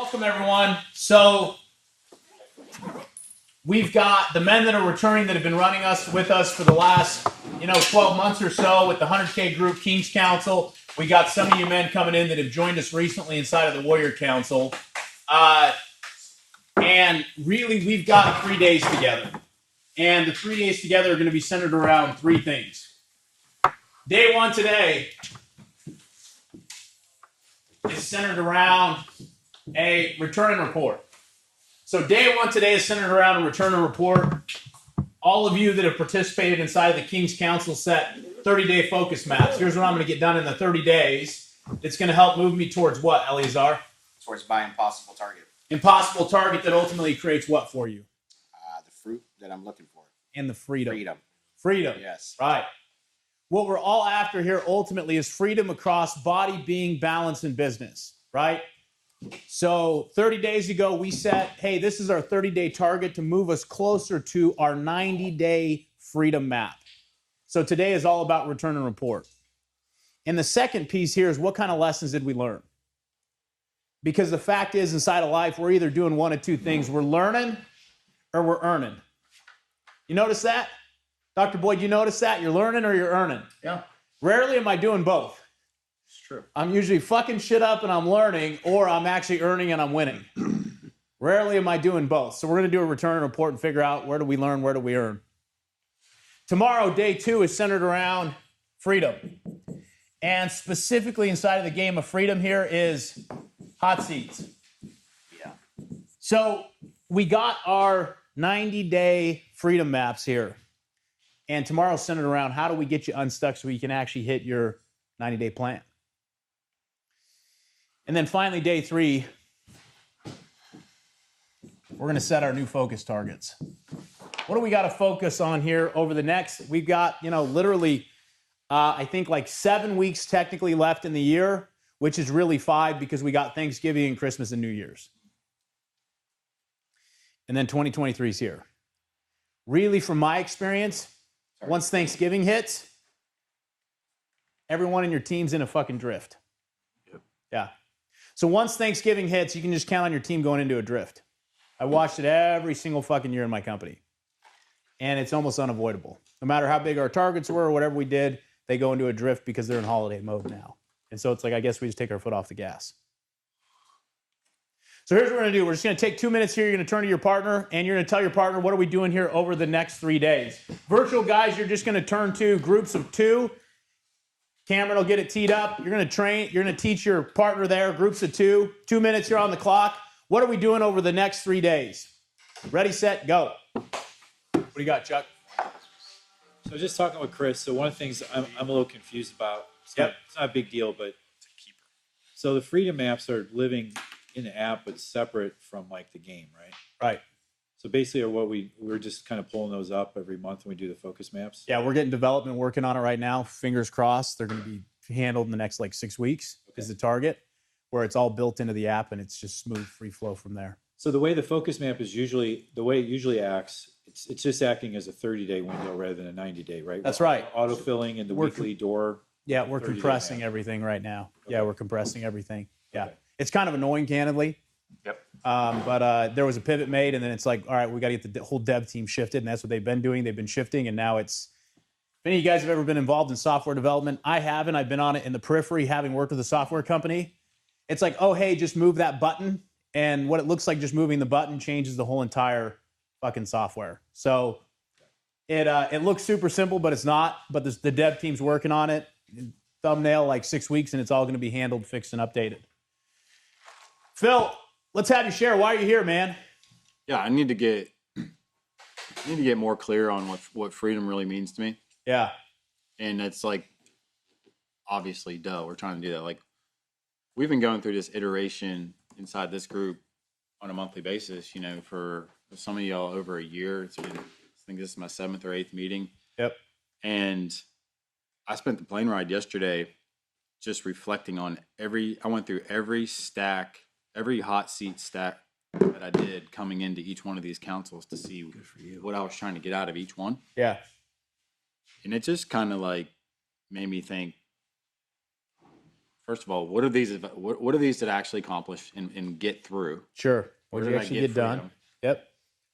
welcome everyone. So we've got the men that are returning that have been running with us for the last 12 months or so with the 100K group King's Council. We got some of you men coming in that have joined us recently inside of the Warrior Council. And really, we've got 3 days together. And the 3 days together are going to be centered around 3 things. Day 1 today is centered around a return and report. So day 1 today is centered around a return and report. All of you that have participated inside of the King's Council set 30-day focus maps. Here's what I'm going to get done in the 30 days. It's going to help move me towards what, Eleazar? Towards my impossible target. Impossible target that ultimately creates what for you? The fruit that I'm looking for. And the freedom. Freedom. Yes. Right. What we're all after here ultimately is freedom across body, being, balance, and business, right? So 30 days ago, we set, hey, this is our 30-day target to move us closer to our 90-day freedom map. So today is all about return and report. And the second piece here is what kind of lessons did we learn? Because the fact is, inside of life, we're either doing one of 2 things. We're learning or we're earning. You notice that? Dr. Boyd, you notice that? You're learning or you're earning? Yeah. Rarely am I doing both. It's true. I'm usually fucking shit up and I'm learning, or I'm actually earning and I'm winning. Rarely am I doing both. So we're going to do a return and report and figure out where do we learn, where do we earn. Tomorrow, day 2 is centered around freedom. And specifically inside of the game of freedom here is hot seats. Yeah. So we got our 90-day freedom maps here. And tomorrow's centered around how do we get you unstuck so you can actually hit your 90-day plan. And then finally, day 3, we're going to set our new focus targets. What do we got to focus on here over the next? We've got, literally, I think like 7 weeks technically left in the year, which is really 5 because we got Thanksgiving and Christmas and New Year's. And then 2023 is here. Really, from my experience, once Thanksgiving hits, everyone in your team's in a fucking drift. Yep. Yeah. So once Thanksgiving hits, you can just count on your team going into a drift. I watched it every single fucking year in my company. And it's almost unavoidable. No matter how big our targets were or whatever we did, they go into a drift because they're in holiday mode now. And so it's like, I guess we just take our foot off the gas. So here's what we're going to do. We're just going to take 2 minutes here. You're going to turn to your partner, and you're going to tell your partner, what are we doing here over the next 3 days? Virtual guys, you're just going to turn to groups of 2. Cameron will get it teed up. You're going to train. You're going to teach your partner there, groups of 2. 2 minutes, you're on the clock. What are we doing over the next 3 days? Ready, set, go. What do you got, Chuck? So just talking with Chris, so one of the things I'm a little confused about, it's not a big deal, but it's a keeper. So the freedom maps are living in the app, but separate from like the game, right? Right. So basically we're just kind of pulling those up every month when we do the focus maps. Yeah, we're getting development working on it right now. Fingers crossed. They're going to be handled in the next 6 weeks is the target, where it's all built into the app and it's just smooth free flow from there. So the way the focus map is the way it usually acts, it's just acting as a 30-day window rather than a 90-day, right? That's right. Auto-filling in the weekly door. Yeah, we're compressing everything right now. Okay. Yeah, we're compressing everything. Yeah. Okay. It's kind of annoying, candidly. Yep. But there was a pivot made, and then it's like, all right, we got to get the whole dev team shifted, and that's what they've been doing. They've been shifting, and now it's, if any of you guys have ever been involved in software development, I haven't. I've been on it in the periphery, having worked with a software company. It's like, oh, hey, just move that button, and what it looks like just moving the button changes the whole entire fucking software. So it looks super simple, but it's not. But the dev team's working on it. Thumbnail, 6 weeks, and it's all going to be handled, fixed, and updated. Phil, let's have you share. Why are you here, man? Yeah, I need to get more clear on what freedom really means to me. Yeah. And it's obviously, we're trying to do that. We've been going through this iteration inside this group on a monthly basis, for some of y'all over a year. I think this is my 7th or 8th meeting. Yep. And I spent the plane ride yesterday just reflecting on I went through every hot seat stack that I did coming into each one of these councils to see what I was trying to get out of each one. Yeah. And it just kind of made me think, first of all, what are these that actually accomplish and get through? Sure. What Where did did you I actually get get done? freedom? Yep.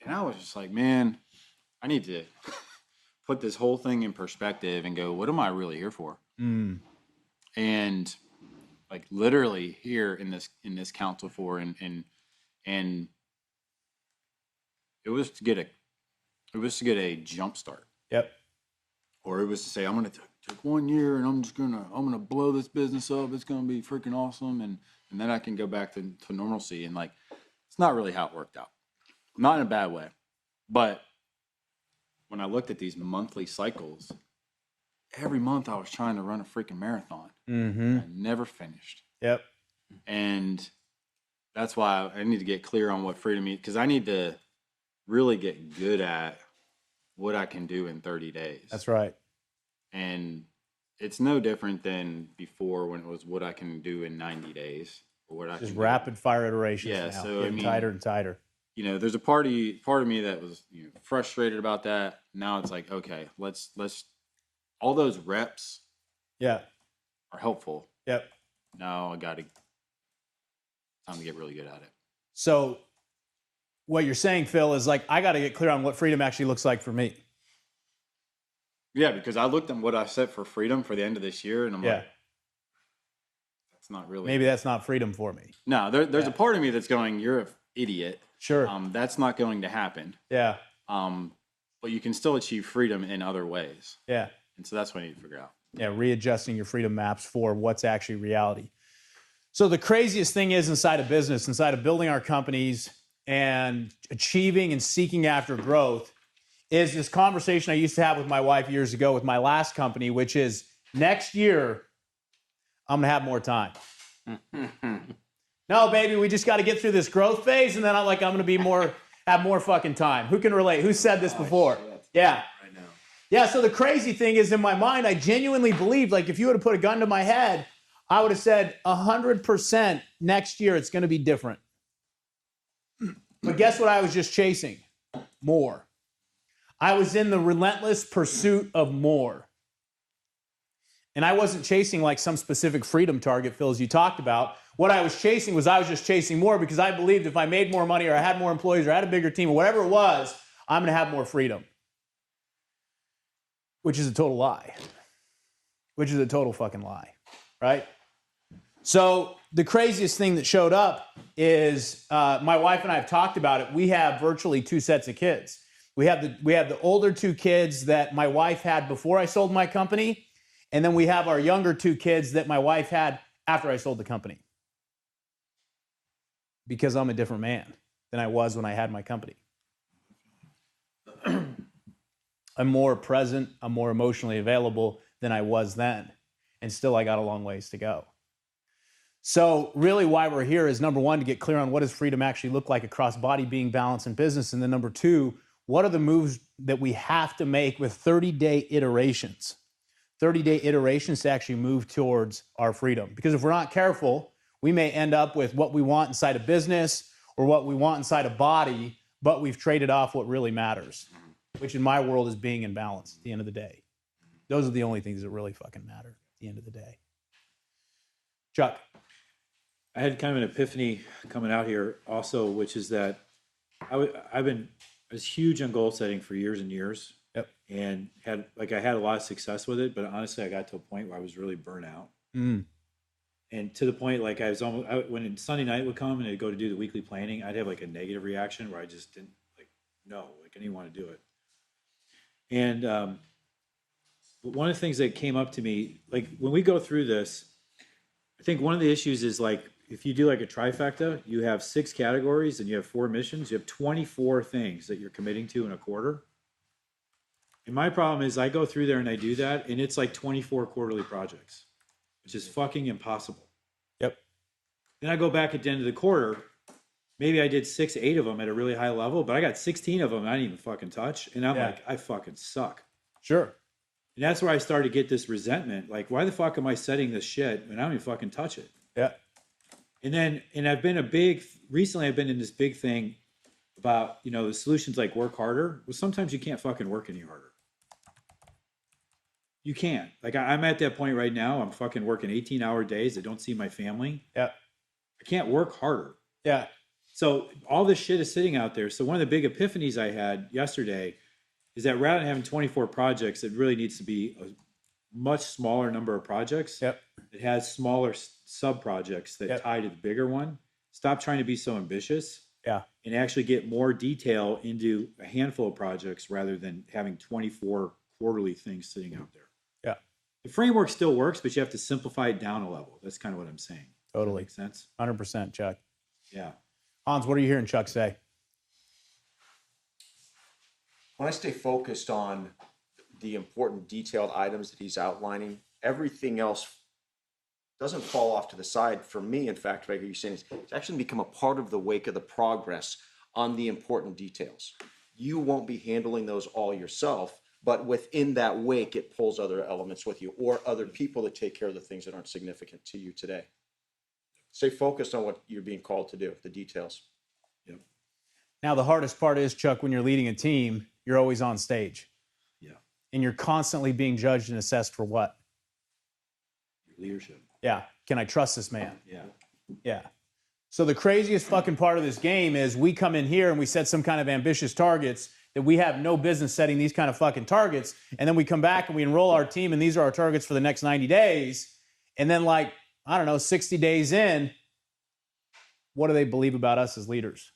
And I was just like, man, I need to put this whole thing in perspective and go, what am I really here for? Mm. And like literally here in this council for and it was to get a jump start. Yep. Or it was to say, I'm gonna take 1 year and I'm gonna blow this business up. It's gonna be freaking awesome, and then I can go back to normalcy. And like, it's not really how it worked out. Not in a bad way, but when I looked at these monthly cycles, every month I was trying to run a freaking marathon. Mm-hmm. I never finished, Yep. and that's why I need to get clear on what freedom means, because I need to really get good at what I can do in 30 days. That's right. And it's no different than before when it was what I can do in 90 days or what I Just can rapid fire iterations. Yeah, Now. so, I Getting mean- tighter and tighter. do. There's a part of me that was frustrated about that. Now it's like, okay, let's all those reps Yeah. are helpful. Yep. Now time to get really good at it. So what you're saying, Phil, is like I got to get clear on what freedom actually looks like for me. Yeah, because I looked at what I set for freedom for the end of this year, and I'm Yeah. like, that's not really. Maybe that's not freedom for me. No, there's Yeah. a part of me that's going, you're an idiot. Sure. That's not going to happen. Yeah. But you can still achieve freedom in other ways. Yeah. And so that's what I need to figure out. Yeah. Readjusting your freedom maps for what's actually reality. So the craziest thing is inside of business, inside of building our companies and achieving and seeking after growth, is this conversation I used to have with my wife years ago with my last company, which is next year, I'm going to have more time. No, baby, we just got to get through this growth phase. And then I'm going to have more fucking time. Who can relate? Who said this before? shit. Yeah. I know. Yeah. So the crazy thing is in my mind, I genuinely believed like if you would have put a gun to my head, I would have said 100% next year it's going to be different. But guess what I was just chasing? More. I was in the relentless pursuit of more. And I wasn't chasing like some specific freedom target, Phil, as you talked about. What I was chasing was I was just chasing more because I believed if I made more money or I had more employees or I had a bigger team or whatever it was, I'm going to have more freedom. Which is a total lie. Which is a total fucking lie, right? So the craziest thing that showed up is my wife and I have talked about it. We have virtually two sets of kids. We have the older two kids that my wife had before I sold my company, and then we have our younger two kids that my wife had after I sold the company. Because I'm a different man than I was when I had my company. I'm more present, I'm more emotionally available than I was then. And still I got a long ways to go. So really why we're here is number one, to get clear on what does freedom actually look like across body, being, balance, and business. And then number two, what are the moves that we have to make with 30-day iterations? 30-day iterations to actually move towards our freedom. Because if we're not careful, we may end up with what we want inside a business or what we want inside a body, but we've traded off what really matters, which in my world is being in balance at the end of the day. Those are the only things that really fucking matter at the end of the day. Chuck. I had kind of an epiphany coming out here also, which is that I was huge on goal setting for years and years. Yep. And I had a lot of success with it, but honestly, I got to a point where I was really burnt out. Mm. And to the point, like when Sunday night would come and I'd go to do the weekly planning, I'd have like a negative reaction where I just didn't I didn't want to do it. And but one of the things that came up to me, like when we go through this, I think one of the issues is like, if you do like a trifecta, you have 6 categories and you have 4 missions, you have 24 things that you're committing to in a quarter. And my problem is I go through there and I do that, and it's like 24 quarterly projects, which is fucking impossible. Yep. Then I go back at the end of the quarter, maybe I did 6, 8 of them at a really high level, but I got 16 of them I didn't even fucking touch. And I'm like, I fucking suck. Sure. And that's where I started to get this resentment. Like, why the fuck am I setting this shit and I don't even fucking touch it? Yeah. And I've been recently I've been in this big thing about, the solutions like work harder. Well, sometimes you can't fucking work any harder. You can't. Like I'm at that point right now. I'm fucking working 18-hour days. I don't see my family. Yeah. I can't work harder. Yeah. So all this shit is sitting out there. So one of the big epiphanies I had yesterday is that rather than having 24 projects, it really needs to be a much smaller number of projects. Yep. It has smaller sub projects that Yep. tie to the bigger one. Stop trying to be so ambitious. Yeah. And actually get more detail into a handful of projects rather than having 24 quarterly things sitting out there. Yeah. The framework still works, but you have to simplify it down a level. That's kind of what I'm saying. Totally. Makes sense? 100%, Chuck. Yeah. Hans, what are you hearing Chuck say? When I stay focused on the important detailed items that he's outlining, everything else doesn't fall off to the side. For me, in fact, what you're saying is it's actually become a part of the wake of the progress on the important details. You won't be handling those all yourself, but within that wake, it pulls other elements with you or other people that take care of the things that aren't significant to you today. Stay focused on what you're being called to do, the details. Yep. Now, the hardest part is, Chuck, when you're leading a team, you're always on stage. Yeah. And you're constantly being judged and assessed for what? Leadership. Yeah. Can I trust this man? Yeah. Yeah. So the craziest fucking part of this game is we come in here and we set some kind of ambitious targets that we have no business setting these kind of fucking targets. And then we come back and we enroll our team and these are our targets for the next 90 days. And then like, I don't know, 60 days in, what do they believe about us as leaders?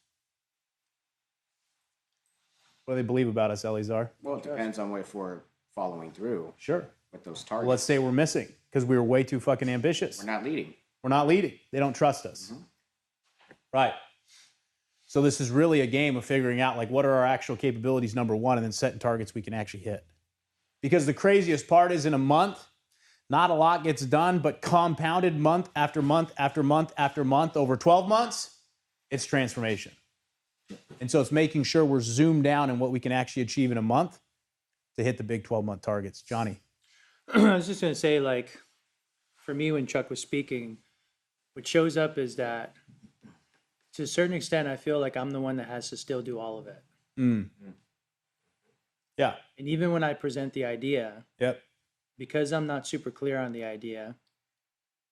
What do they believe about us, Eleazar? Well, it depends on if we're following through Sure. with those Well, targets. let's say we're missing because we were way too fucking ambitious. We're not leading. We're not leading. They don't trust us. Right. So this is really a game of figuring out like what are our actual capabilities, number one, and then setting targets we can actually hit. Because the craziest part is in a month, not a lot gets done, but compounded month after month after month after month over 12 months, it's transformation. And so it's making sure we're zoomed down in what we can actually achieve in a month to hit the big 12-month targets. Johnny. I was just going to say, like, for me, when Chuck was speaking, what shows up is that to a certain extent, I feel like I'm the one that has to still do all of it. Yeah. And even when I present the idea, Yep. because I'm not super clear on the idea,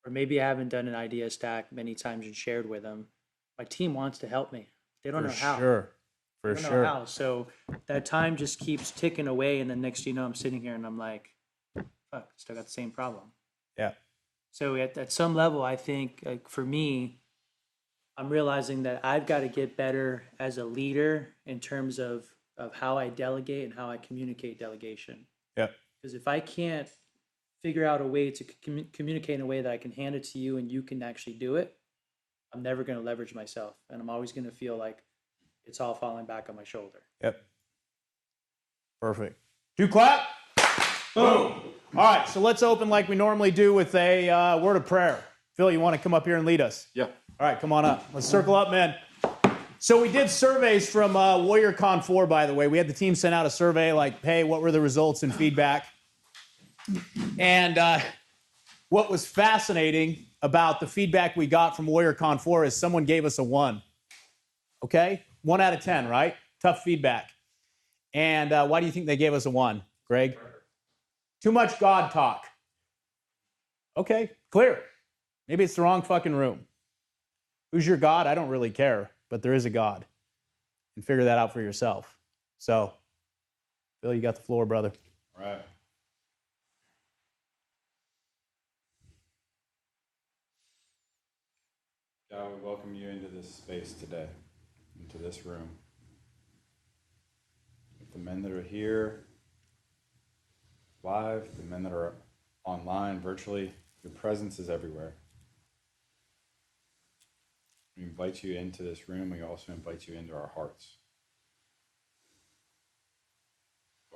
or maybe I haven't done an idea stack many times and shared with them, my team wants to help me. They don't know how. Sure. For They don't sure. know how. So that time just keeps ticking away, and then next thing you know, I'm sitting here and I'm like, fuck, still got the same problem. Yeah. So at some level, I think like for me, I'm realizing that I've got to get better as a leader in terms of how I delegate and how I communicate delegation. Yep. Because if I can't figure out a way to communicate in a way that I can hand it to you and you can actually do it, I'm never going to leverage myself. And I'm always going to feel like it's all falling back on my shoulder. Yep. Perfect. Do clap. Boom. All right, so let's open like we normally do with a word of prayer. Phil, you want to come up here and lead us? Yeah. All right, come on up. Let's circle up, man. So we did surveys from WarriorCon 4, by the way. We had the team send out a survey like, hey, what were the results and feedback? And what was fascinating about the feedback we got from WarriorCon 4 is someone gave us a 1. Okay? 1 out of 10, right? Tough feedback. And why do you think they gave us a 1, Greg? Too much God talk. Okay, clear. Maybe it's the wrong fucking room. Who's your God? I don't really care, but there is a God. And figure that out for yourself. So, Phil, you got the floor, brother. All right. God, we welcome you into this space today, into this room. With the men that are here live, the men that are online, virtually, your presence is everywhere. We invite you into this room. We also invite you into our hearts.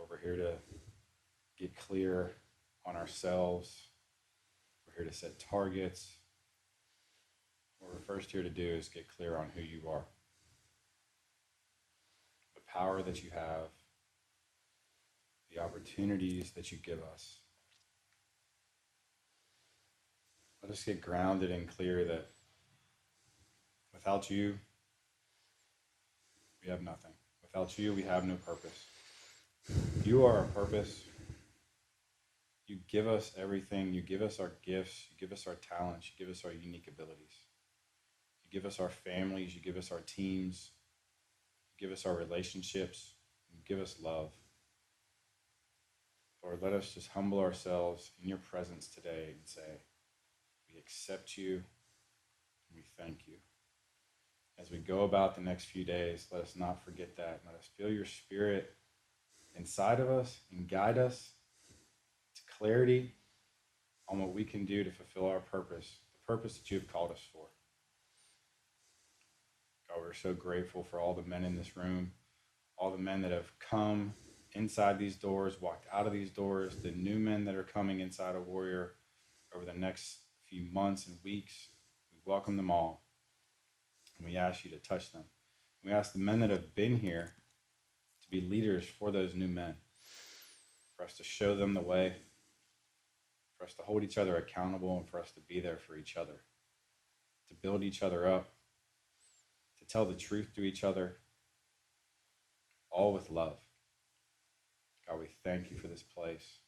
We're here to get clear on ourselves. We're here to set targets. What we're first here to do is get clear on who you are. The power that you have, the opportunities that you give us. Let us get grounded and clear that without you, we have nothing. Without you, we have no purpose. You are our purpose. You give us everything. You give us our gifts. You give us our talents. You give us our unique abilities. You give us our families. You give us our teams. You give us our relationships. You give us love. Lord, let us just humble ourselves in your presence today and say, we accept you and we thank you. As we go about the next few days, let us not forget that. Let us feel your spirit inside of us and guide us to clarity on what we can do to fulfill our purpose, the purpose that you have called us for. God, we're so grateful for all the men in this room, all the men that have come inside these doors, walked out of these doors, the new men that are coming inside of Warrior over the next few months and weeks. We welcome them all, and we ask you to touch them. We ask the men that have been here to be leaders for those new men, for us to show them the way, for us to hold each other accountable, and for us to be there for each other, to build each other up, to tell the truth to each other, all with love. God, we thank you for this place,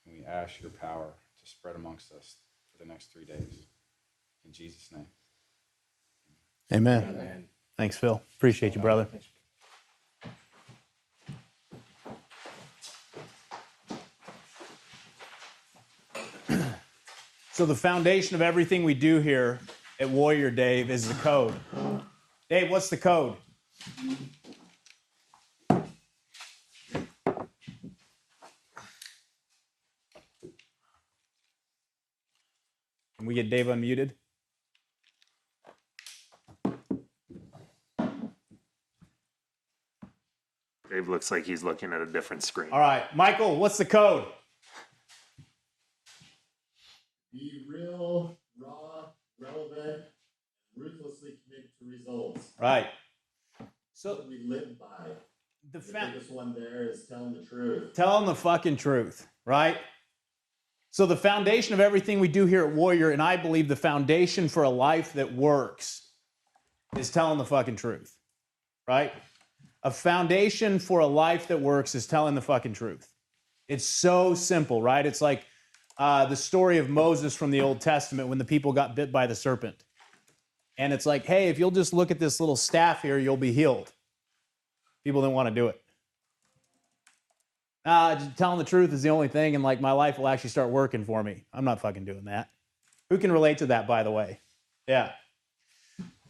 and we ask your power to spread amongst us for the next 3 days. In Jesus' name. Amen. Thanks, Phil. Appreciate you, brother. So the foundation of everything we do here at Warrior, Dave, is the code. Dave, what's the code? Can we get Dave unmuted? Dave looks like he's looking at a different screen. All right, Michael, what's the code? Be real, raw, relevant, ruthlessly committed to results. Right. That's So what we live by. the The biggest one there is telling the truth. tell them the fucking truth, right? So the foundation of everything we do here at Warrior, and I believe the foundation for a life that works, is telling the fucking truth, right? A foundation for a life that works is telling the fucking truth. It's so simple, right? It's like the story of Moses from the Old Testament when the people got bit by the serpent. And it's like, hey, if you'll just look at this little staff here, you'll be healed. People didn't want to do it. Just telling the truth is the only thing, and like my life will actually start working for me. I'm not fucking doing that. Who can relate to that, by the way? Yeah.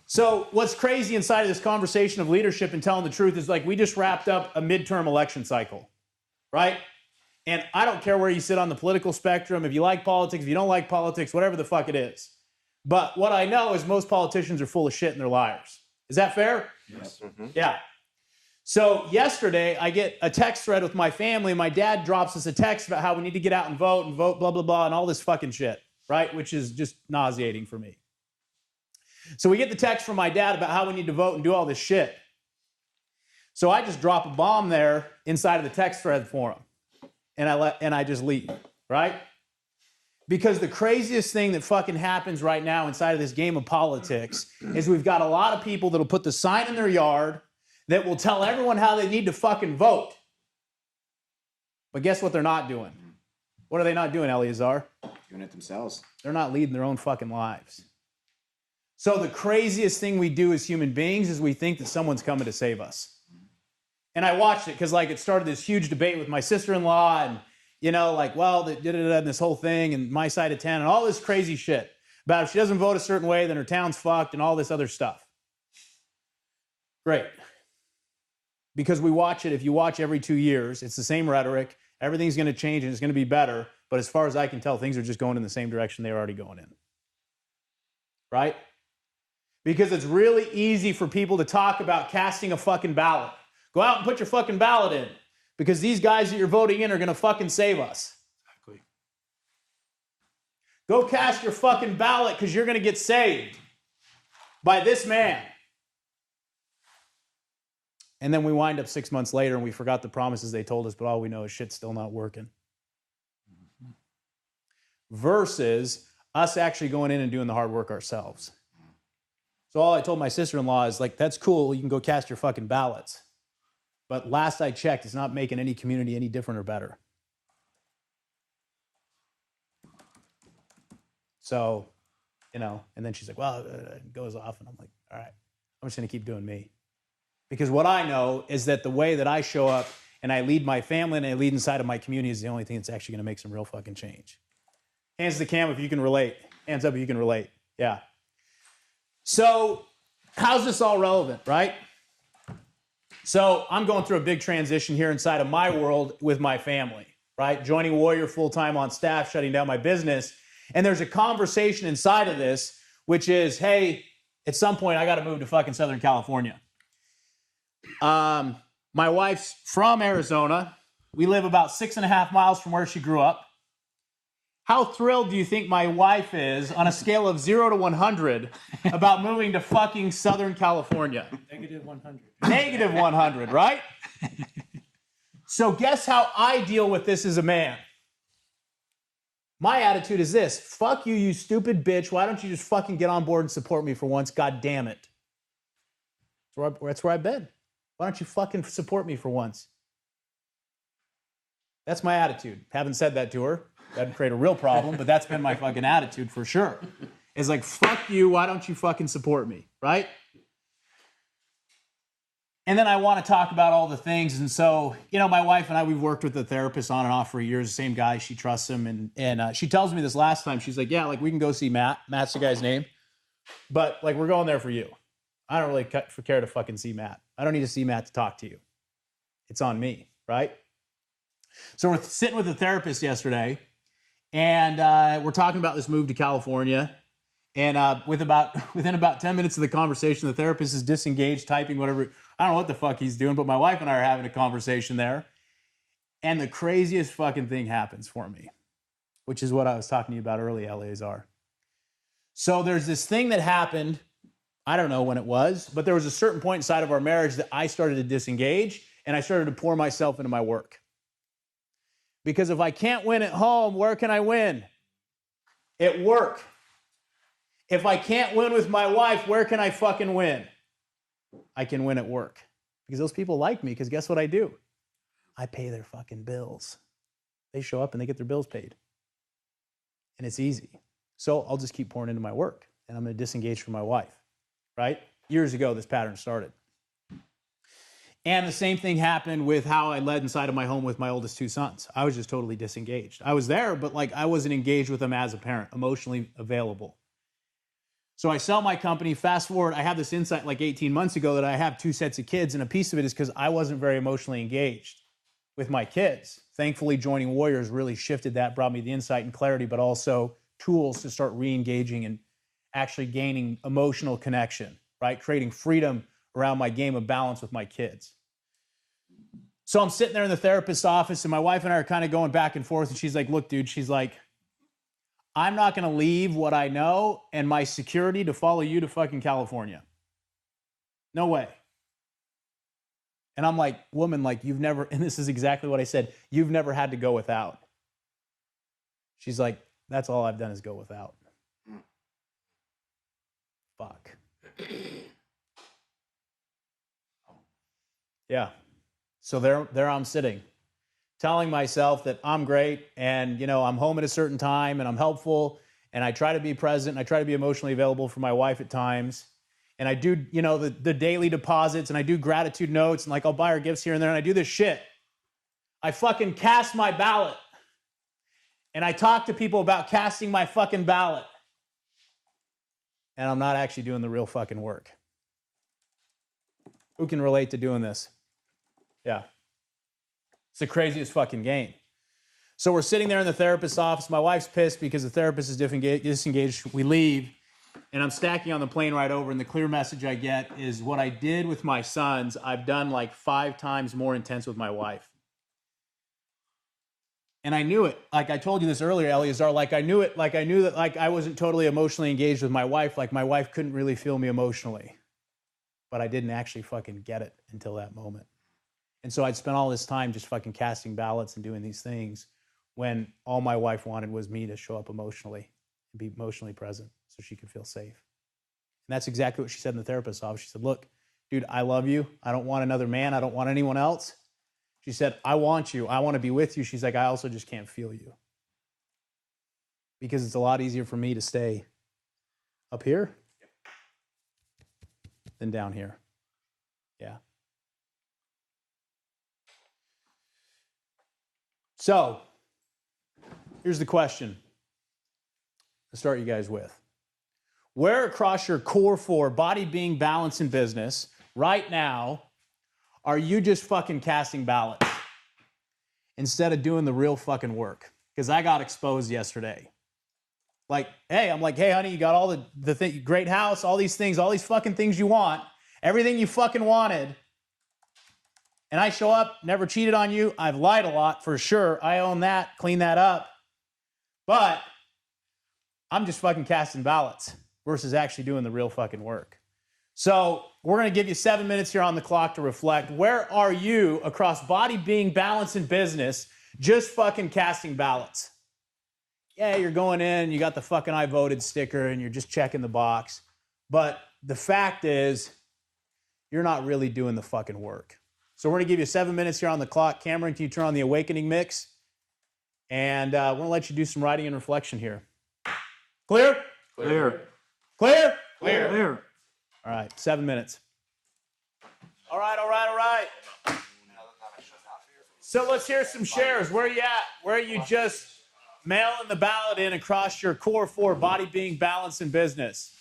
So what's crazy inside of this conversation of leadership and telling the truth is like we just wrapped up a midterm election cycle, right? And I don't care where you sit on the political spectrum, if you like politics, if you don't like politics, whatever the fuck it is. But what I know is most politicians are full of shit and they're liars. Is that fair? Yes. Yeah. So yesterday, I get a text thread with my family. My dad drops us a text about how we need to get out and vote, blah, blah, blah, and all this fucking shit, right? Which is just nauseating for me. So we get the text from my dad about how we need to vote and do all this shit. So I just drop a bomb there inside of the text thread for him. And I just leave, right? Because the craziest thing that fucking happens right now inside of this game of politics is we've got a lot of people that'll put the sign in their yard that will tell everyone how they need to fucking vote. But guess what they're not doing? What are they not doing, Eleazar? Doing it themselves. They're not leading their own fucking lives. So the craziest thing we do as human beings is we think that someone's coming to save us. And I watched it because like it started this huge debate with my sister-in-law and, you know, like, well, they did it and this whole thing and my side of town and all this crazy shit about if she doesn't vote a certain way, then her town's fucked and all this other stuff. Great. Because we watch it, if you watch every 2 years, it's the same rhetoric. Everything's going to change and it's going to be better. But as far as I can tell, things are just going in the same direction they're already going in. Right? Because it's really easy for people to talk about casting a fucking ballot. Go out and put your fucking ballot in. Because these guys that you're voting in are going to fucking save us. Exactly. Go cast your fucking ballot because you're going to get saved by this man. And then we wind up 6 months later and we forgot the promises they told us, but all we know is shit's still not working. Versus us actually going in and doing the hard work ourselves. So all I told my sister-in-law is like, that's cool, you can go cast your fucking ballots. But last I checked, it's not making any community any different or better. So, you know, and then she's like, well, it goes off. And I'm like, all right, I'm just going to keep doing me. Because what I know is that the way that I show up and I lead my family and I lead inside of my community is the only thing that's actually going to make some real fucking change. Hands to the cam if you can relate. Hands up if you can relate. Yeah. So how's this all relevant, right? So I'm going through a big transition here inside of my world with my family, right? Joining Warrior full-time on staff, shutting down my business. And there's a conversation inside of this, which is, hey, at some point I got to move to fucking Southern California. My wife's from Arizona. We live about 6.5 miles from where she grew up. How thrilled do you think my wife is on a scale of 0 to 100 about moving to fucking Southern California? Negative 100. Negative 100, right? So guess how I deal with this as a man? My attitude is this: fuck you, you stupid bitch. Why don't you just fucking get on board and support me for once? God damn it. That's where I've been. Why don't you fucking support me for once? That's my attitude. Haven't said that to her. That'd create a real problem, but that's been my fucking attitude for sure. It's like, fuck you, why don't you fucking support me, right? And then I want to talk about all the things. And so, you know, my wife and I, we've worked with a therapist on and off for years, the same guy, she trusts him. And she tells me this last time, she's like, yeah, like we can go see Matt. Matt's the guy's name. But like, we're going there for you. I don't really care to fucking see Matt. I don't need to see Matt to talk to you. It's on me, right? So we're sitting with a therapist yesterday, and we're talking about this move to California. And within about 10 minutes of the conversation, the therapist is disengaged, typing whatever. I don't know what the fuck he's doing, but my wife and I are having a conversation there. And the craziest fucking thing happens for me, which is what I was talking to you about earlier, Eleazar. So there's this thing that happened. I don't know when it was, but there was a certain point inside of our marriage that I started to disengage, and I started to pour myself into my work. Because if I can't win at home, where can I win? At work. If I can't win with my wife, where can I fucking win? I can win at work. Because those people like me, because guess what I do? I pay their fucking bills. They show up and they get their bills paid. And it's easy. So I'll just keep pouring into my work, and I'm going to disengage from my wife, right? Years ago, this pattern started. And the same thing happened with how I led inside of my home with my oldest two sons. I was just totally disengaged. I was there, but like I wasn't engaged with them as a parent, emotionally available. So I sell my company. Fast forward, I have this insight like 18 months ago that I have 2 sets of kids, and a piece of it is because I wasn't very emotionally engaged with my kids. Thankfully, joining Warriors really shifted that, brought me the insight and clarity, but also tools to start re-engaging and actually gaining emotional connection, right? Creating freedom around my game of balance with my kids. So I'm sitting there in the therapist's office, and my wife and I are kind of going back and forth, and she's like, look, dude, she's like, I'm not going to leave what I know and my security to follow you to fucking California. No way. And I'm like, woman, like you've never, and this is exactly what I said, you've never had to go without. She's like, that's all I've done is go without. Fuck. Yeah. So there I'm sitting, telling myself that I'm great and, you know, I'm home at a certain time and I'm helpful and I try to be present and I try to be emotionally available for my wife at times. And I do, you know, the daily deposits and I do gratitude notes and like I'll buy her gifts here and there and I do this shit. I fucking cast my ballot. And I talk to people about casting my fucking ballot. And I'm not actually doing the real fucking work. Who can relate to doing this? Yeah. It's the craziest fucking game. So we're sitting there in the therapist's office. My wife's pissed because the therapist is disengaged. We leave, and I'm stacking on the plane right over, and the clear message I get is what I did with my sons, I've done like 5 times more intense with my wife. And I knew it. Like I told you this earlier, Eleazar, like I knew it. Like I knew that like I wasn't totally emotionally engaged with my wife. Like my wife couldn't really feel me emotionally. But I didn't actually fucking get it until that moment. And so I'd spent all this time just fucking casting ballots and doing these things when all my wife wanted was me to show up emotionally and be emotionally present so she could feel safe. And that's exactly what she said in the therapist's office. She said, look, dude, I love you. I don't want another man. I don't want anyone else. She said, I want you. I want to be with you. She's like, I also just can't feel you. because it's a lot easier for me to stay up here than down here. Yeah. So, here's the question to start you guys with. Where across your core four, body, being, balance, and business, right now, are you just fucking casting ballots instead of doing the real fucking work? Because I got exposed yesterday. Like, hey, I'm like, hey, honey, you got all the thing, great house, all these things, all these fucking things you want, everything you fucking wanted. And I show up, never cheated on you. I've lied a lot for sure. I own that, clean that up. But I'm just fucking casting ballots versus actually doing the real fucking work. So we're going to give you 7 minutes here on the clock to reflect. Where are you across body, being, balance, and business just fucking casting ballots? Yeah, you're going in, you got the fucking I voted sticker, and you're just checking the box. But the fact is, you're not really doing the fucking work. So we're going to give you 7 minutes here on the clock. Cameron, can you turn on the awakening mix? And we're going to let you do some writing and reflection here. Clear? Clear. Clear? Clear. All right, 7 minutes. All right. So let's hear some shares. Where are you at? Where are you just mailing the ballot in across your core four, body, being, balance, and business?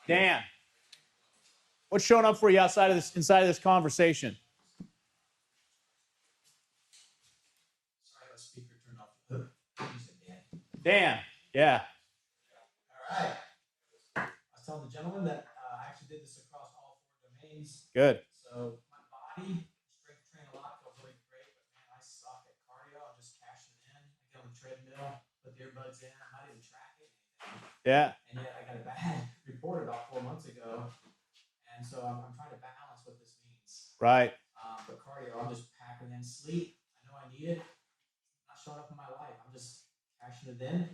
Dan, what's showing up for you inside of this conversation? Sorry, the speaker turned off. Dan, yeah. All right. I was telling the gentleman that I actually did this across all 4 domains. Good. So my body, strength train a lot, felt really great, but man, I suck at cardio. I'm just cashing it in. I get on the treadmill, put the earbuds in. I'm not even tracking anything. Yeah. And yet I got a bad report about 4 months ago. And so I'm trying to balance what this means. Right. But cardio, I'm just packing in sleep. I know I need it. Not showing up in my life. I'm just cashing it in.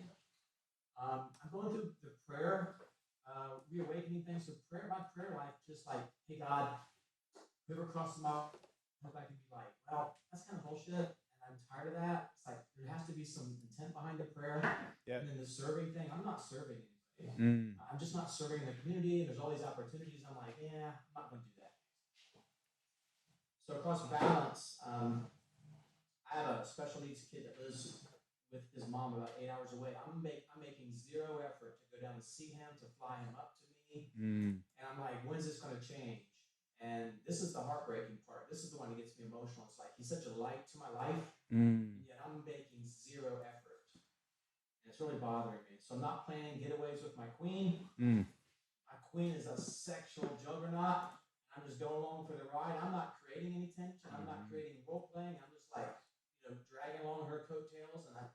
I'm going through the prayer, reawakening things. So my prayer life, just like, hey God, whoever crosses my hope, I can be like, well, that's kind of bullshit, and I'm tired of that. It's like there has to be some intent behind the prayer. Yeah. And then the serving thing, I'm not serving anybody. I'm just not serving the community, and there's all these opportunities. I'm like, yeah, I'm not going to do that. So across balance, I have a special needs kid that lives with his mom about 8 hours away. I'm making zero effort to go down and see him, to fly him up to me. And I'm like, when's this going to change? And this is the heartbreaking part. This is the one that gets me emotional. It's like, he's such a light to my life, yet I'm making zero effort. And it's really bothering me. So I'm not planning getaways with my queen. My queen is a sexual juggernaut. I'm just going along for the ride. I'm not creating any tension. I'm not creating role playing. I'm just like, dragging along her coattails. And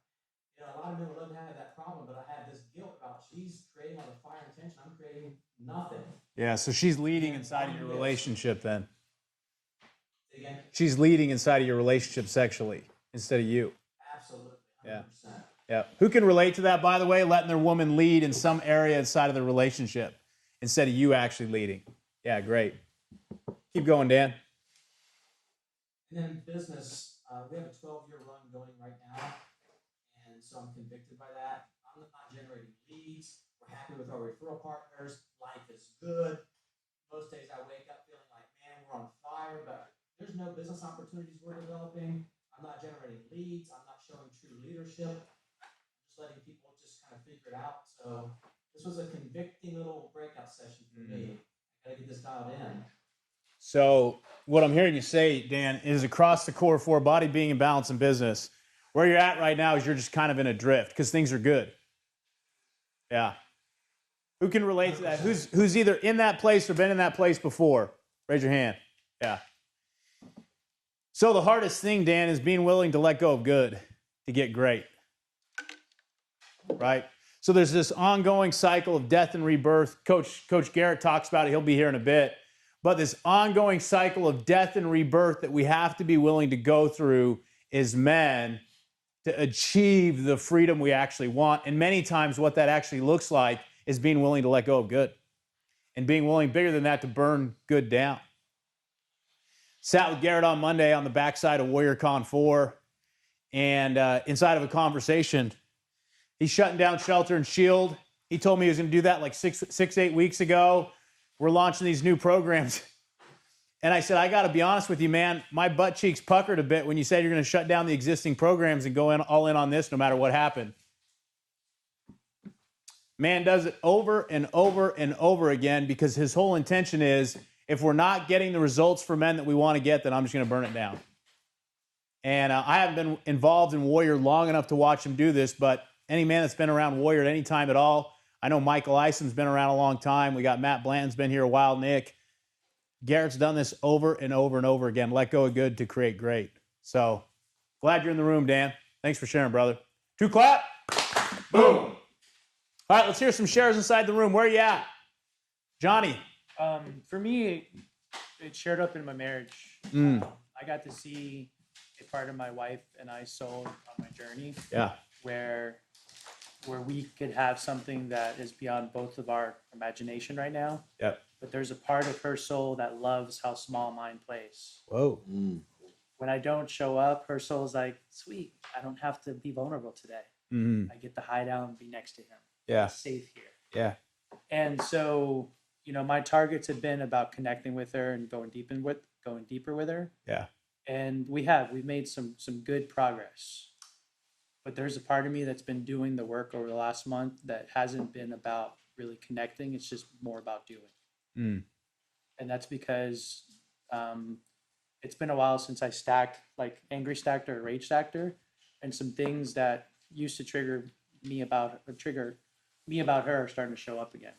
a lot of men would love to have that problem, but I have this guilt about she's creating all the fire and tension. I'm creating nothing. Yeah, so she's leading inside of your relationship then. Say again? She's leading inside of your relationship sexually instead of you. Absolutely. 100%. Yeah. Yeah. Who can relate to that, by the way? Letting their woman lead in some area inside of the relationship instead of you actually leading. Yeah, great. Keep going, Dan. And then business, we have a 12-year run going right now. And so I'm convicted by that. I'm not generating leads. We're happy with our referral partners. Life is good. Most days I wake up feeling like, man, we're on fire, but there's no business opportunities we're developing. I'm not generating leads. I'm not showing true leadership. I'm just letting people just kind of figure it out. So this was a convicting little breakout session for me. I got to get this dialed in. So what I'm hearing you say, Dan, is across the core four, body, being, and balance, and business, where you're at right now is you're just kind of in a drift because things are good. Yeah. Who can relate to that? Who's either in that place or been in that place before? Raise your hand. Yeah. So the hardest thing, Dan, is being willing to let go of good to get great. Right? So there's this ongoing cycle of death and rebirth. Coach Garrett talks about it. He'll be here in a bit. But this ongoing cycle of death and rebirth that we have to be willing to go through as men to achieve the freedom we actually want. And many times what that actually looks like is being willing to let go of good and being willing, bigger than that, to burn good down. Sat with Garrett on Monday on the backside of WarriorCon 4, and inside of a conversation, He's shutting down Shelter and Shield. He told me he was going to do that like 8 weeks ago. We're launching these new programs. And I said, I got to be honest with you, man. My butt cheeks puckered a bit when you said you're going to shut down the existing programs and go all in on this no matter what happened. Man does it over and over and over again because his whole intention is, if we're not getting the results for men that we want to get, then I'm just going to burn it down. And I haven't been involved in Warrior long enough to watch him do this, but any man that's been around Warrior at any time at all, I know Michael Ison's been around a long time. We got Matt Blanton's been here a while, Nick. Garrett's done this over and over and over again. Let go of good to create great. So glad you're in the room, Dan. Thanks for sharing, brother. 2 clap. Boom. All right, let's hear some shares inside the room. Where are you at? Johnny. For me, it shared up in my marriage. I got to see a part of my wife and I soul on my journey. Yeah. Where we could have something that is beyond both of our imagination right now. Yep. But there's a part of her soul that loves how small mine plays. Whoa. When I don't show up, her soul's like, sweet, I don't have to be vulnerable today. Mm-hmm. I get to hide out and be next to him. Yeah. He's safe here. Yeah. And so, my targets have been about connecting with her and going deeper with her. Yeah. And we've made some good progress. But there's a part of me that's been doing the work over the last month that hasn't been about really connecting. It's just more about doing. And that's because it's been a while since I stacked, like angry stacked her or rage stacked her, and some things that used to trigger me about her are starting to show up again.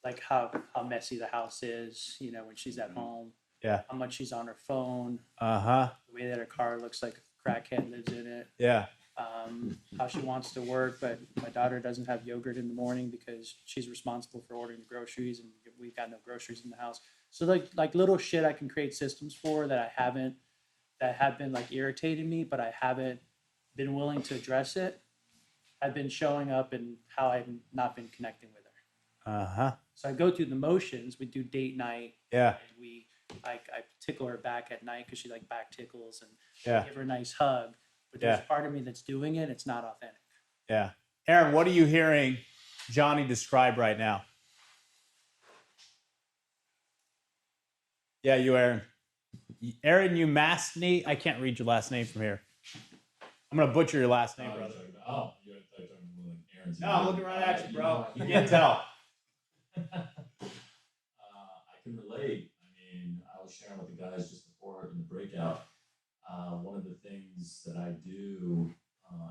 Like how messy the house is, when she's at home. Yeah. How much she's on her phone. Uh-huh. The way that her car looks like a crackhead lives in it. Yeah. How she wants to work, but my daughter doesn't have yogurt in the morning because she's responsible for ordering the groceries and we've got no groceries in the house. So like little shit I can create systems for that have been like irritating me, but I haven't been willing to address it. I've been showing up in how I've not been connecting with her. Uh-huh. So I go through the motions. We do date night. Yeah. And I tickle her back at night because she back tickles and Yeah. give her a nice hug. But there's a part of me that's doing it. It's not authentic. Yeah. Aaron, what are you hearing Johnny describe right now? Yeah, you, Aaron. Aaron, you Mastny. I can't read your last name from here. I'm going to butcher your last name, brother. Oh, you had talking about Aaron's. No, I'm looking right at you, bro. You can't tell. I can relate. I mean, I was sharing with the guys just before in the breakout. One of the things that I do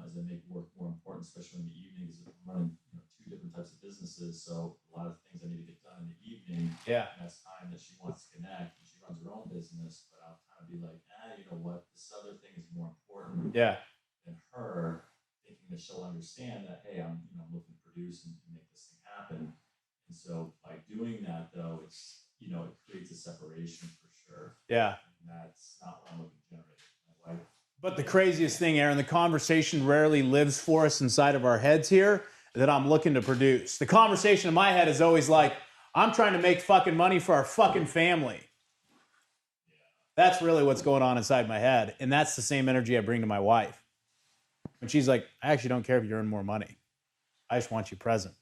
as I make work more important, especially in the evening, is I'm running 2 different types of businesses. So a lot of things I need to get done in the evening. Yeah. And that's time that she wants to connect. And she runs her own business, but I'll kind of be like, you know what? This other thing is more important. Yeah. Than her, thinking that she'll understand that, hey, I'm looking to produce and make this thing happen. And so by doing that, though, it's it creates a separation for sure. Yeah. And that's not what I'm looking to generate. My wife. But the craziest thing, Aaron, the conversation rarely lives for us inside of our heads here that I'm looking to produce. The conversation in my head is always like, I'm trying to make fucking money for our fucking family. That's really what's going on inside my head. And that's the same energy I bring to my wife. And she's like, I actually don't care if you earn more money. I just want you present.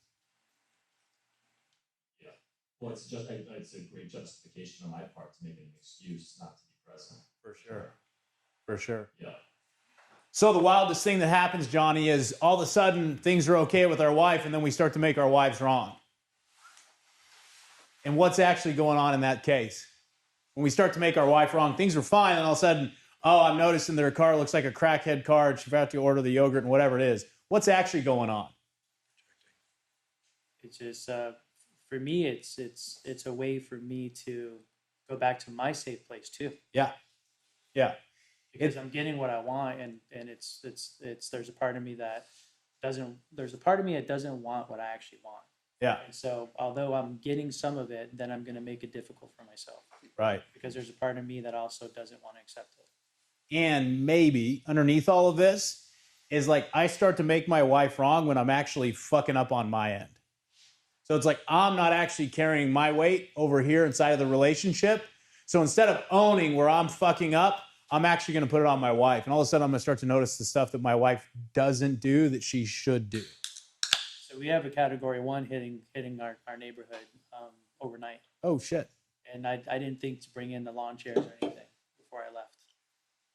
Yeah. Well, it's a great justification on my part to make it an excuse not to be present. For sure. For sure. Yeah. So the wildest thing that happens, Johnny, is all of a sudden things are okay with our wife and then we start to make our wives wrong. And what's actually going on in that case? When we start to make our wife wrong, things are fine, and all of a sudden, oh, I'm noticing that her car looks like a crackhead car, and she's about to order the yogurt and whatever it is. What's actually going on? It's just for me, it's a way for me to go back to my safe place too. Yeah. Yeah. Because I'm getting what I want, and it's there's a part of me that doesn't want what I actually want. Yeah. And so although I'm getting some of it, then I'm going to make it difficult for myself. Right. Because there's a part of me that also doesn't want to accept it. And maybe underneath all of this is like I start to make my wife wrong when I'm actually fucking up on my end. So it's like I'm not actually carrying my weight over here inside of the relationship. So instead of owning where I'm fucking up, I'm actually going to put it on my wife. And all of a sudden, I'm going to start to notice the stuff that my wife doesn't do that she should do. So we have a category 1 hitting our neighborhood overnight. Oh, shit. And I didn't think to bring in the lawn chairs or anything before I left.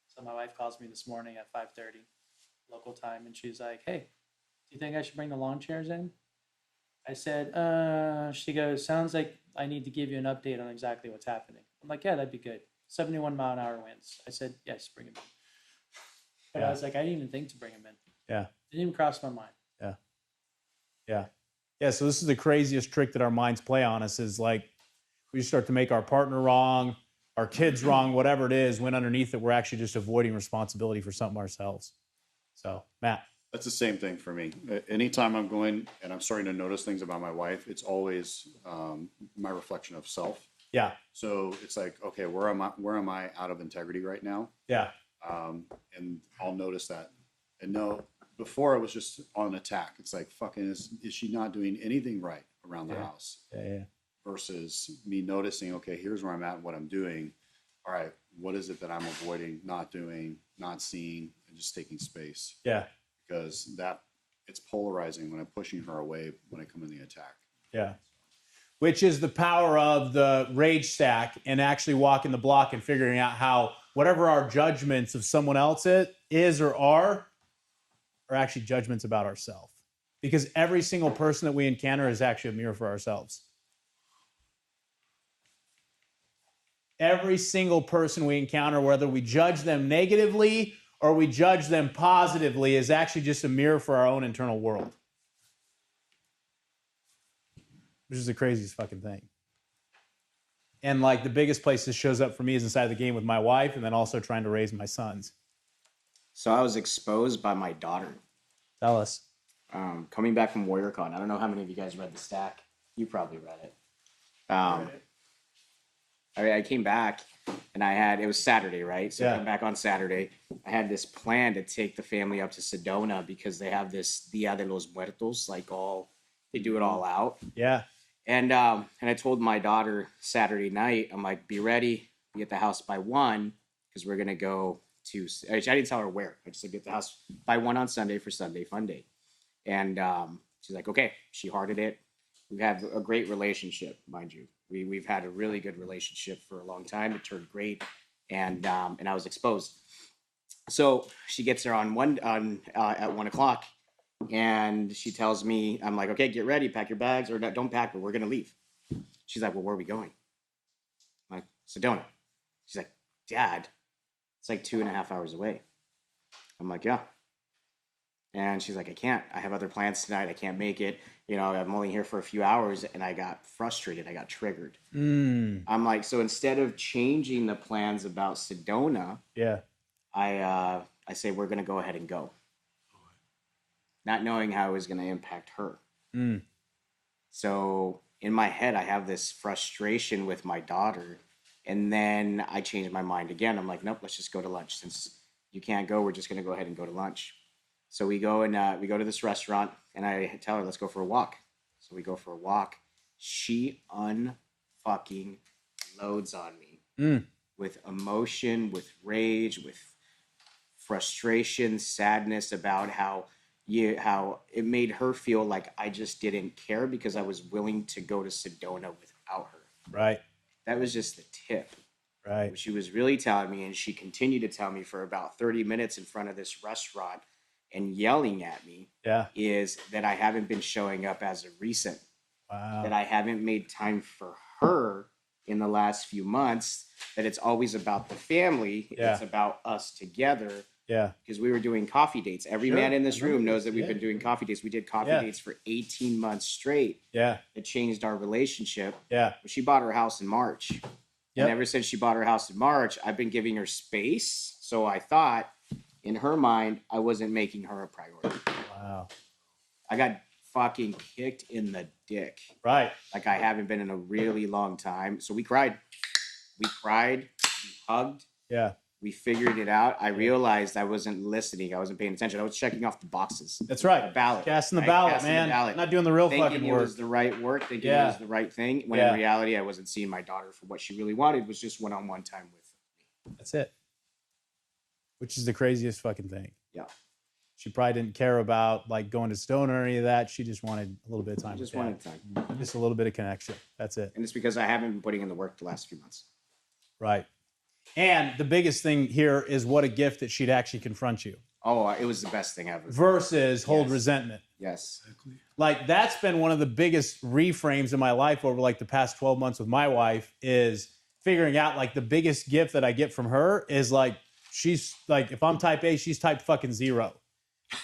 So my wife calls me this morning at 5:30 local time, and she's like, "Hey, do you think I should bring the lawn chairs in?" I said, she goes, "Sounds like I need to give you an update on exactly what's happening." I'm like, "Yeah, that'd be good." 71 mile an hour winds. I said, "Yes, bring them in." But I was like, I didn't even think to bring them in. Yeah. It didn't even cross my mind. Yeah. So this is the craziest trick that our minds play on us is like, we start to make our partner wrong, our kids wrong, whatever it is, when underneath it, we're actually just avoiding responsibility for something ourselves. So, Matt. That's the same thing for me. Anytime I'm going and I'm starting to notice things about my wife, it's always my reflection of self. Yeah. So it's like, okay, where am I out of integrity right now? Yeah. And I'll notice that. And no, before it was just on attack. It's like, fucking, is she not doing anything right around the house? Yeah. Versus me noticing, okay, here's where I'm at and what I'm doing. All right, what is it that I'm avoiding, not doing, not seeing, and just taking space? Yeah. Because it's polarizing when I'm pushing her away when I come in the attack. Yeah. Which is the power of the rage stack and actually walking the block and figuring out how whatever our judgments of someone else is or are actually judgments about ourselves. Because every single person that we encounter is actually a mirror for ourselves. Every single person we encounter, whether we judge them negatively or we judge them positively, is actually just a mirror for our own internal world. Which is the craziest fucking thing. And like the biggest place this shows up for me is inside the game with my wife and then also trying to raise my sons. So I was exposed by my daughter. Tell us. Coming back from WarriorCon. I don't know how many of you guys read the stack. You probably read it. I came back and it was Saturday, right? So I come back on Saturday. I had this plan to take the family up to Sedona because they have this Dia de los Muertos, they do it all out. Yeah. And I told my daughter Saturday night, I'm like, be ready, be at the house by 1, because we're gonna go to. I didn't tell her where. I just said, get at the house by 1 on Sunday for Sunday Fun Day. And she's like, okay. She hearted it. We've had a great relationship, mind you. We've had a really good relationship for a long time. It turned great, and I was exposed. So she gets there at 1 o'clock. And she tells me, I'm like, okay, get ready, pack your bags, or don't pack, but we're going to leave. She's like, well, where are we going? I'm like, Sedona. She's like, Dad, it's like 2.5 hours away. I'm like, yeah. And she's like, I can't. I have other plans tonight. I can't make it. I'm only here for a few hours. And I got frustrated. I got triggered. I'm like, so instead of changing the plans about Sedona, I say, we're going to go ahead and go. Not knowing how it was going to impact her. So in my head, I have this frustration with my daughter. And then I change my mind again. I'm like, nope, let's just go to lunch. Since you can't go, we're just going to go ahead and go to lunch. So we go and we go to this restaurant, and I tell her, let's go for a walk. So we go for a walk. She unfucking loads on me with emotion, with rage, with frustration, sadness about how it made her feel like I just didn't care because I was willing to go to Sedona without her. Right. That was just the tip. Right. What she was really telling me, and she continued to tell me for about 30 minutes in front of this restaurant and yelling at me, is that I haven't been showing up as a recent. Wow. That I haven't made time for her in the last few months, that it's always about the family. It's about us together. Yeah. Because we were doing coffee dates. Every man in this room knows that we've been doing coffee dates. We did coffee dates for 18 months straight. Yeah. It changed our relationship. Yeah. She bought her house in March. And ever since she bought her house in March, I've been giving her space. So I thought, in her mind, I wasn't making her a priority. Wow. I got fucking kicked in the dick. Right. Like I haven't been in a really long time. So we cried. We hugged. Yeah. We figured it out. I realized I wasn't listening. I wasn't paying attention. I was checking off the boxes. That's right. The ballot. Casting the ballot, Casting man. the ballot. Not doing the real Thinking fucking it work. was the right work. Thinking it was the right thing. When in reality, I wasn't seeing my daughter for what she really wanted, was just one-on-one time with me. That's it. which is the craziest fucking thing. Yeah. She probably didn't care about like going to Stone or any of that. She just wanted a little bit of time. I just with wanted Dad. time. Just a little bit of connection. That's it. And it's because I haven't been putting in the work the last few months. Right. And the biggest thing here is what a gift that she'd actually confront you Oh, it was the best thing ever. versus hold Yes. resentment. Yes. Like that's been one of the biggest reframes in my life over like the past 12 months with my wife is figuring out like the biggest gift that I get from her is like, she's like, if I'm type A, she's type fucking 0.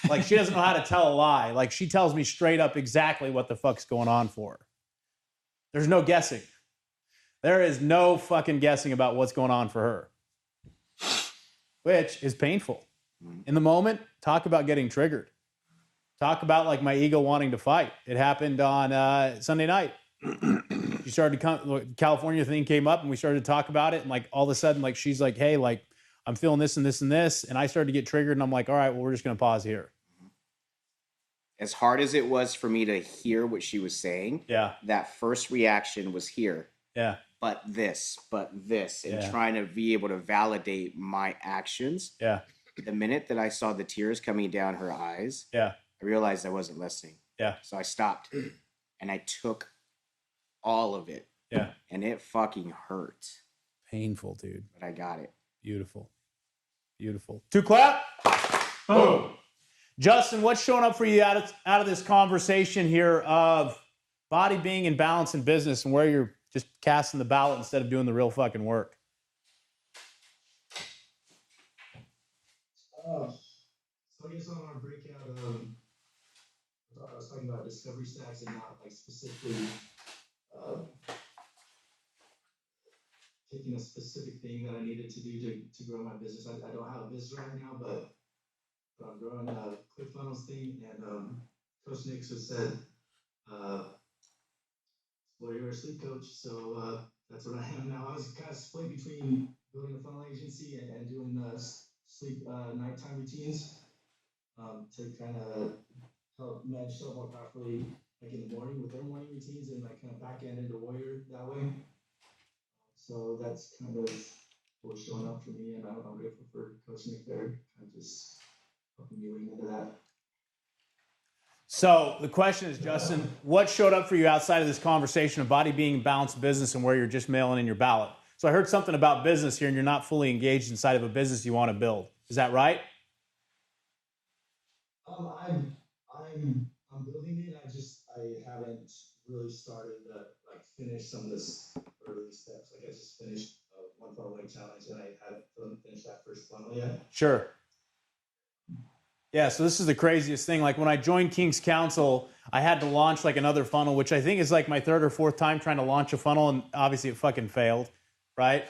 Like she doesn't know how to tell a lie. Like she tells me straight up exactly what the fuck's going on for her. There's no guessing. There is no fucking guessing about what's going on for her, which is painful. In the moment, talk about getting triggered. Talk about like my ego wanting to fight. It happened on Sunday night. She started to come, California thing came up and we started to talk about it. And like all of a sudden, like she's like, hey, like I'm feeling this and this and this. And I started to get triggered and I'm like, all right, well, we're just going to pause here. As hard as it was for me to hear what she was saying, Yeah. that first reaction was here. Yeah. But this, and Yeah. trying to be able to validate my actions. Yeah. The minute that I saw the tears coming down her eyes, Yeah. I realized I wasn't listening. Yeah. So I stopped and I took all of it. Yeah. And it fucking hurt, Painful, dude. but I got it. Beautiful. Beautiful. 2 clap. Boom. Justin, what's showing up for you out of this conversation here of body being in balance in business and where you're just casting the ballot instead of doing the real fucking work? So I guess I want to break out. I was talking about discovery stacks and not like specifically taking a specific thing that I needed to do to grow my business. I don't have a business right now, but I'm growing a ClickFunnels thing, and Coach Nix has said, "Well, you're a sleep coach, so that's what I am now." I was kind of split between building a funnel agency and doing sleep nighttime routines to kind of help men show more powerfully, like in the morning with their morning routines, and like kind of back end into warrior that way. So that's kind of what's showing up for me, and I'm grateful for Coach Nick there, kind of just helping me lean into that. So the question is, Justin, what showed up for you outside of this conversation of body being balanced business and where you're just mailing in your ballot? So I heard something about business here and you're not fully engaged inside of a business you want to build. Is that right? I'm building it. I haven't really started to like finish some of this early steps. Like I just finished one funnel weight challenge, and I haven't finished that first funnel yet. Sure. Yeah, so this is the craziest thing. Like when I joined King's Council, I had to launch like another funnel, which I think is like my 3rd or 4th time trying to launch a funnel, and obviously it fucking failed, right?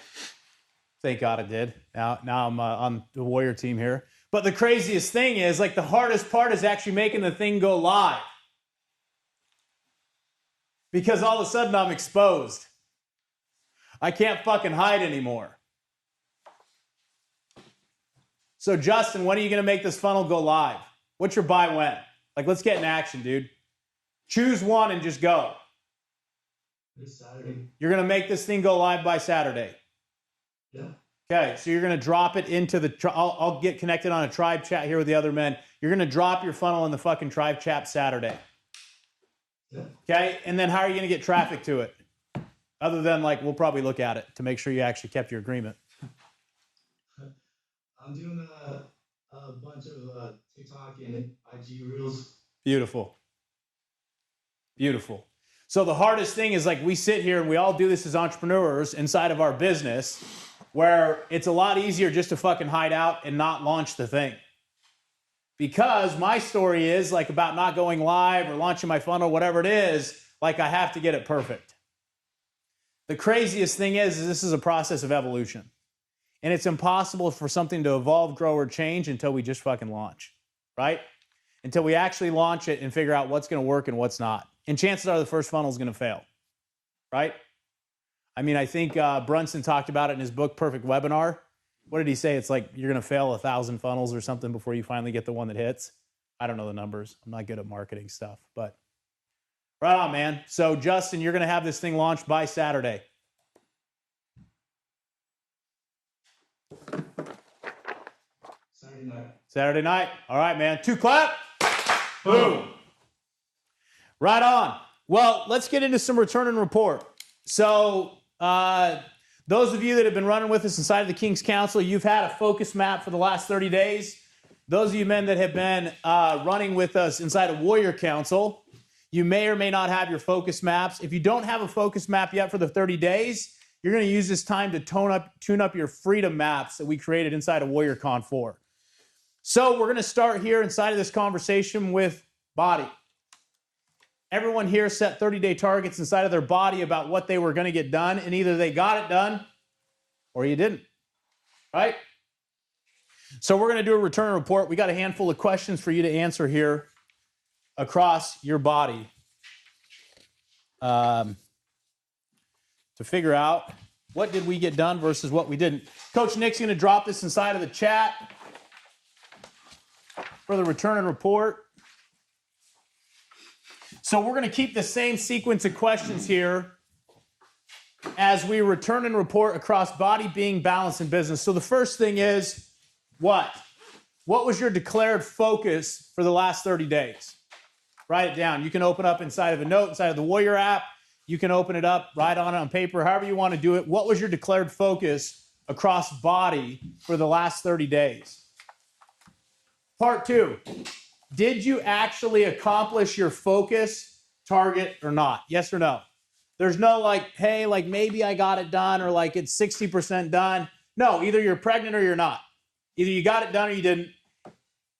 Thank God it did. Now I'm on the Warrior team here. But the craziest thing is like the hardest part is actually making the thing go live. Because all of a sudden I'm exposed. I can't fucking hide anymore. So Justin, when are you going to make this funnel go live? What's your buy when? Like, let's get in action, dude. Choose one and just go. This Saturday. You're going to make this thing go live by Saturday. Yeah. Okay, so you're going to drop it into the, I'll get connected on a tribe chat here with the other men. You're going to drop your funnel in the fucking tribe chat Saturday. Yeah. Okay, and then how are you going to get traffic to it? Other than like, we'll probably look at it to make sure you actually kept your agreement. I'm doing a bunch of TikTok and IG reels. Beautiful. Beautiful. So the hardest thing is like we sit here and we all do this as entrepreneurs inside of our business where it's a lot easier just to fucking hide out and not launch the thing. Because my story is like about not going live or launching my funnel, whatever it is, like I have to get it perfect. The craziest thing is this is a process of evolution. And it's impossible for something to evolve, grow, or change until we just fucking launch, right? Until we actually launch it and figure out what's going to work and what's not. And chances are the first funnel is going to fail, right? I mean, I think Brunson talked about it in his book, Perfect Webinar. What did he say? It's like you're going to fail 1,000 funnels or something before you finally get the one that hits. I don't know the numbers. I'm not good at marketing stuff, but right on, man. So Justin, you're going to have this thing launched by Saturday. Saturday night. All right, man. 2 clap. Boom. Right on. Well, let's get into some return and report. So, those of you that have been running with us inside of the King's Council, you've had a focus map for the last 30 days. Those of you men that have been running with us inside of Warrior Council, you may or may not have your focus maps. If you don't have a focus map yet for the 30 days, you're going to use this time to tune up your freedom maps that we created inside of WarriorCon 4. So we're going to start here inside of this conversation with body. Everyone here set 30-day targets inside of their body about what they were going to get done, and either they got it done or you didn't, right? So we're going to do a return report. We got a handful of questions for you to answer here across your body to figure out what did we get done versus what we didn't. Coach Nick's going to drop this inside of the chat for the return and report. So we're going to keep the same sequence of questions here as we return and report across body, being, balance, and business. So the first thing is what? What was your declared focus for the last 30 days? Write it down. You can open up inside of a note, inside of the Warrior app. You can open it up, write on it on paper, however you want to do it. What was your declared focus across body for the last 30 days? Part 2. Did you actually accomplish your focus target or not? Yes or no? There's no like, hey, like maybe I got it done or like it's 60% done. No, either you're pregnant or you're not. Either you got it done or you didn't.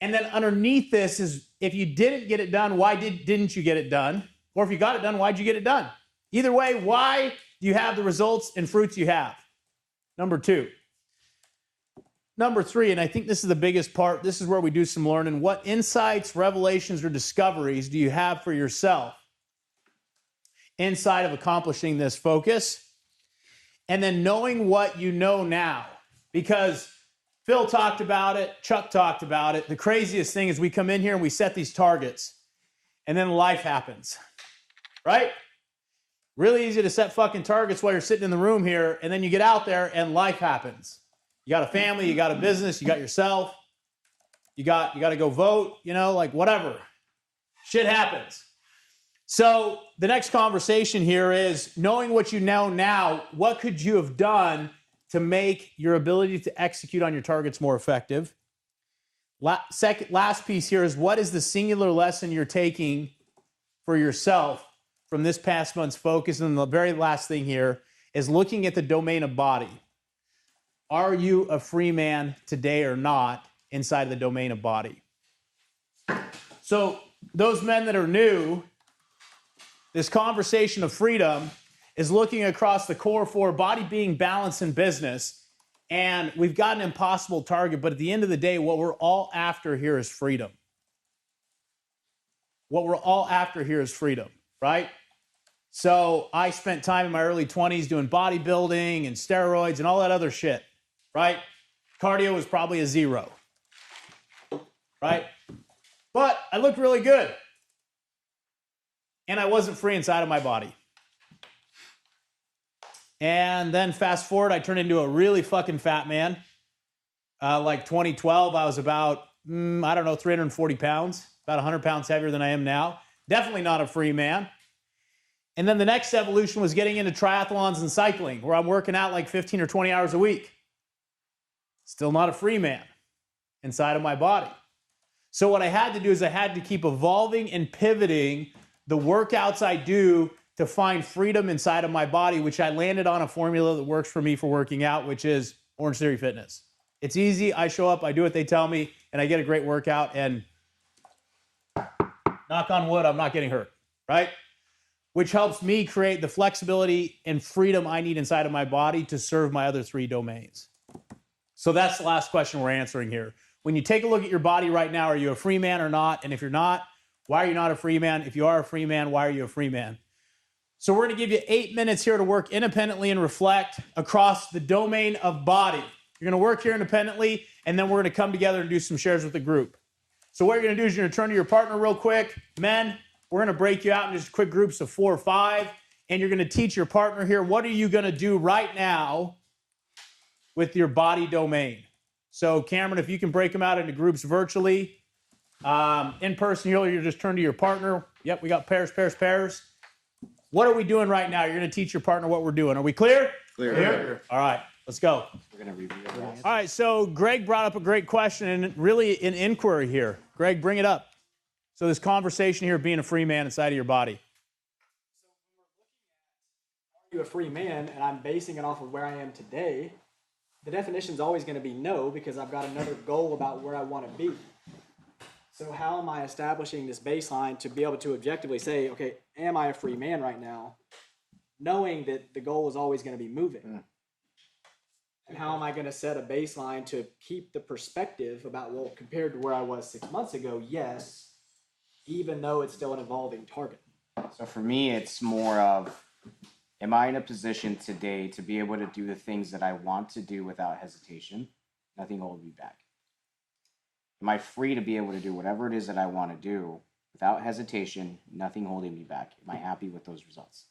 And then underneath this is if you didn't get it done, why didn't you get it done? Or if you got it done, why'd you get it done? Either way, why do you have the results and fruits you have? Number 2. Number 3, and I think this is the biggest part, this is where we do some learning. What insights, revelations, or discoveries do you have for yourself inside of accomplishing this focus? And then knowing what you know now. Because Phil talked about it, Chuck talked about it. The craziest thing is we come in here and we set these targets, and then life happens, right? Really easy to set fucking targets while you're sitting in the room here, and then you get out there and life happens. You got a family, you got a business, you got yourself, you got to go vote, you know, like whatever. Shit happens. So the next conversation here is knowing what you know now, what could you have done to make your ability to execute on your targets more effective? Last piece here is what is the singular lesson you're taking for yourself from this past month's focus? And the very last thing here is looking at the domain of body. Are you a free man today or not inside the domain of body? So those men that are new, this conversation of freedom is looking across the core 4, body, being, balance, and business. And we've got an impossible target, but at the end of the day, what we're all after here is freedom. What we're all after here is freedom, right? So I spent time in my early 20s doing bodybuilding and steroids and all that other shit, right? Cardio was probably a 0, right? But I looked really good. And I wasn't free inside of my body. And then fast forward, I turned into a really fucking fat man. Like 2012, I was about, 340 pounds, about 100 pounds heavier than I am now. Definitely not a free man. And then the next evolution was getting into triathlons and cycling, where I'm working out like 15 or 20 hours a week. Still not a free man inside of my body. So what I had to do is I had to keep evolving and pivoting the workouts I do to find freedom inside of my body, which I landed on a formula that works for me for working out, which is Orange Theory Fitness. It's easy. I show up, I do what they tell me, and I get a great workout, and knock on wood, I'm not getting hurt, right? Which helps me create the flexibility and freedom I need inside of my body to serve my other 3 domains. So that's the last question we're answering here. When you take a look at your body right now, are you a free man or not? And if you're not, why are you not a free man? If you are a free man, why are you a free man? So we're going to give you 8 minutes here to work independently and reflect across the domain of body. You're going to work here independently, and then we're going to come together and do some shares with the group. So what you're going to do is you're going to turn to your partner real quick. Men, we're going to break you out in just quick groups of 4 or 5, and you're going to teach your partner here, what are you going to do right now with your body domain? So Cameron, if you can break them out into groups virtually, in person, you'll just turn to your partner. Yep, we got pairs. What are we doing right now? You're going to teach your partner what we're doing. Are we clear? Clear. All right, let's go. We're gonna review it. All right, so Greg brought up a great question and really an inquiry here. Greg, bring it up. So this conversation here of being a free man inside of your body. Are you a free man? And I'm basing it off of where I am today. The definition is always going to be no, because I've got another goal about where I want to be. So how am I establishing this baseline to be able to objectively say, okay, am I a free man right now? Knowing that the goal is always going to be moving. And how am I going to set a baseline to keep the perspective about, well, compared to where I was 6 months ago, yes, even though it's still an evolving target. So for me, it's more of, am I in a position today to be able to do the things that I want to do without hesitation? Nothing will hold me back. Am I free to be able to do whatever it is that I want to do without hesitation, nothing holding me back? Am I happy with those results?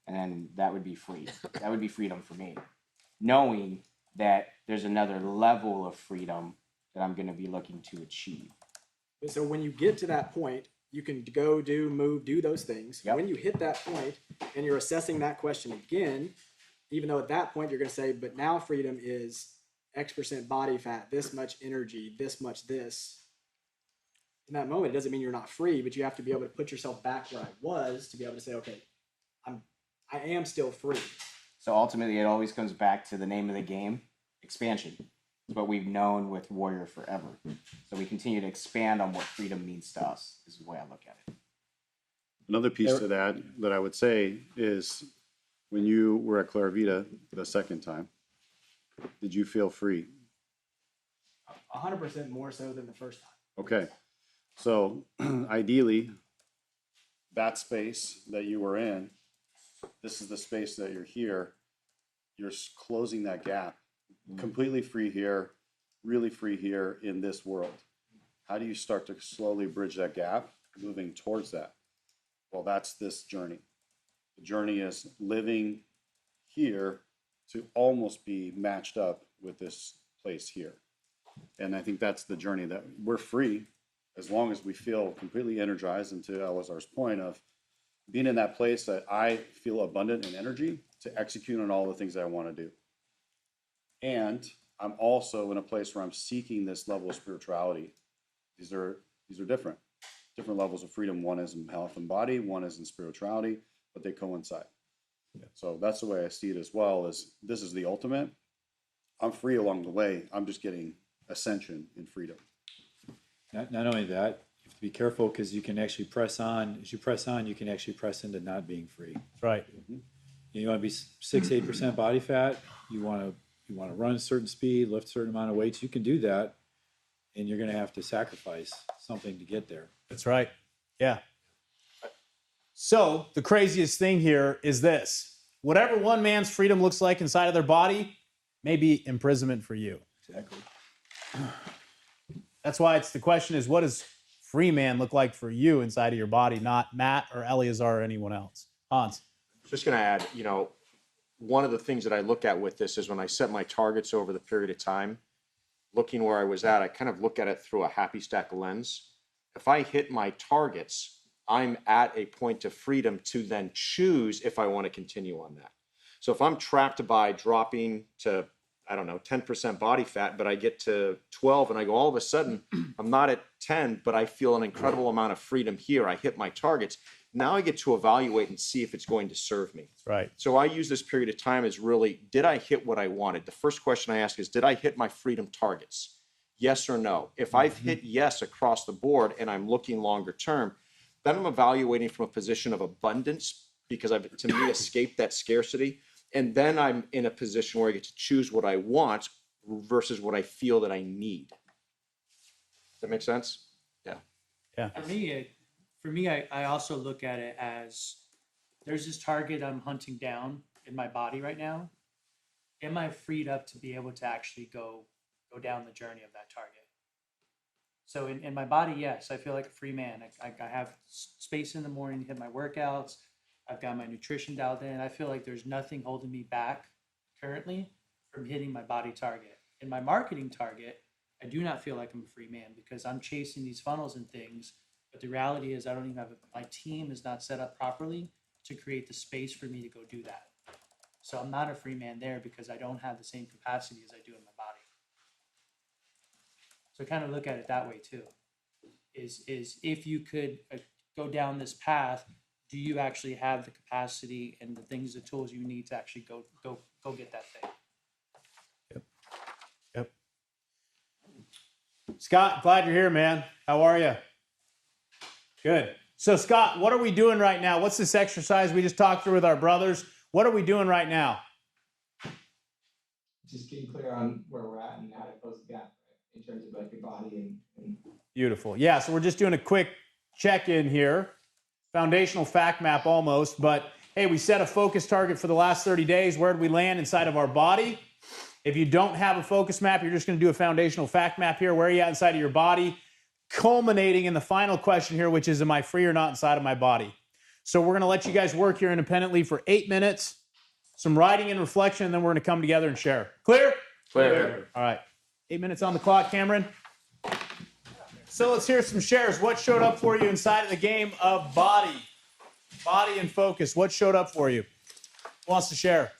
And then that would be free. That would be freedom for me. Knowing that there's another level of freedom that I'm going to be looking to achieve. And so when you get to that point, you can go do, move, do those things. Yep. When you hit that point and you're assessing that question again, even though at that point you're going to say, but now freedom is X% body fat, this much energy, this much this. In that moment, it doesn't mean you're not free, but you have to be able to put yourself back where I was to be able to say, okay, I am still free. So ultimately, it always comes back to the name of the game, expansion. It's what we've known with Warrior forever. So we continue to expand on what freedom means to us, is the way I look at it. Another piece to that I would say is when you were at Claravita the second time, did you feel free? 100% more so than the first time. Okay. So ideally, that space that you were in, this is the space that you're here, you're closing that gap. Completely free here, really free here in this world. How do you start to slowly bridge that gap, moving towards that? Well, that's this journey. The journey is living here to almost be matched up with this place here. And I think that's the journey, that we're free as long as we feel completely energized, and to Elazar's point of being in that place that I feel abundant in energy to execute on all the things that I want to do. And I'm also in a place where I'm seeking this level of spirituality. These are different levels of freedom. One is in health and body, one is in spirituality, but they coincide. So that's the way I see it as well, is this is the ultimate. I'm free along the way. I'm just getting ascension in freedom. Not only that, you have to be careful because you can actually press on. As you press on, you can actually press into not being free. That's right. You want to be 6-8% body fat. You want to run a certain speed, lift a certain amount of weights. You can do that, and you're going to have to sacrifice something to get there. That's right. Yeah. So the craziest thing here is this. Whatever one man's freedom looks like inside of their body may be imprisonment for you. Exactly. That's why the question is, what does free man look like for you inside of your body, not Matt or Eleazar or anyone else? Hans. Just going to add, one of the things that I look at with this is when I set my targets over the period of time, looking where I was at, I kind of look at it through a happy stack lens. If I hit my targets, I'm at a point of freedom to then choose if I want to continue on that. So if I'm trapped by dropping to, 10% body fat, but I get to 12 and I go, all of a sudden, I'm not at 10, but I feel an incredible amount of freedom here. I hit my targets. Now I get to evaluate and see if it's going to serve me. That's right. So I use this period of time as really, did I hit what I wanted? The first question I ask is, did I hit my freedom targets? Yes or no? If I've hit yes across the board and I'm looking longer term, then I'm evaluating from a position of abundance because I've, to me, escaped that scarcity. And then I'm in a position where I get to choose what I want versus what I feel that I need. Does that make sense? Yeah. Yeah. For me, I also look at it as there's this target I'm hunting down in my body right now. Am I freed up to be able to actually go down the journey of that target? So in my body, yes, I feel like a free man. I have space in the morning to hit my workouts. I've got my nutrition dialed in. I feel like there's nothing holding me back currently from hitting my body target. in my marketing target, I do not feel like I'm a free man because I'm chasing these funnels and things. But the reality is I don't even have, my team is not set up properly to create the space for me to go do that. So I'm not a free man there because I don't have the same capacity as I do in my body. So kind of look at it that way too. Is if you could go down this path, do you actually have the capacity and the things, the tools you need to actually go get that thing? Yep. Scott, glad you're here, man. How are you? Good. So Scott, what are we doing right now? What's this exercise we just talked through with our brothers? What are we doing right now? Just getting clear on where we're at and how to close the gap, right? In terms of like your body and Beautiful. Yeah, so we're just doing a quick check-in here. Foundational fact map almost, but hey, we set a focus target for the last 30 days. Where did we land inside of our body? If you don't have a focus map, you're just going to do a foundational fact map here. Where are you at inside of your body? Culminating in the final question here, which is, am I free or not inside of my body? So we're going to let you guys work here independently for 8 minutes, some writing and reflection, and then we're going to come together and share. Clear? Clear. All right. 8 minutes on the clock, Cameron. So let's hear some shares. What showed up for you inside of the game of body? Body and focus. What showed up for you? Who wants to share?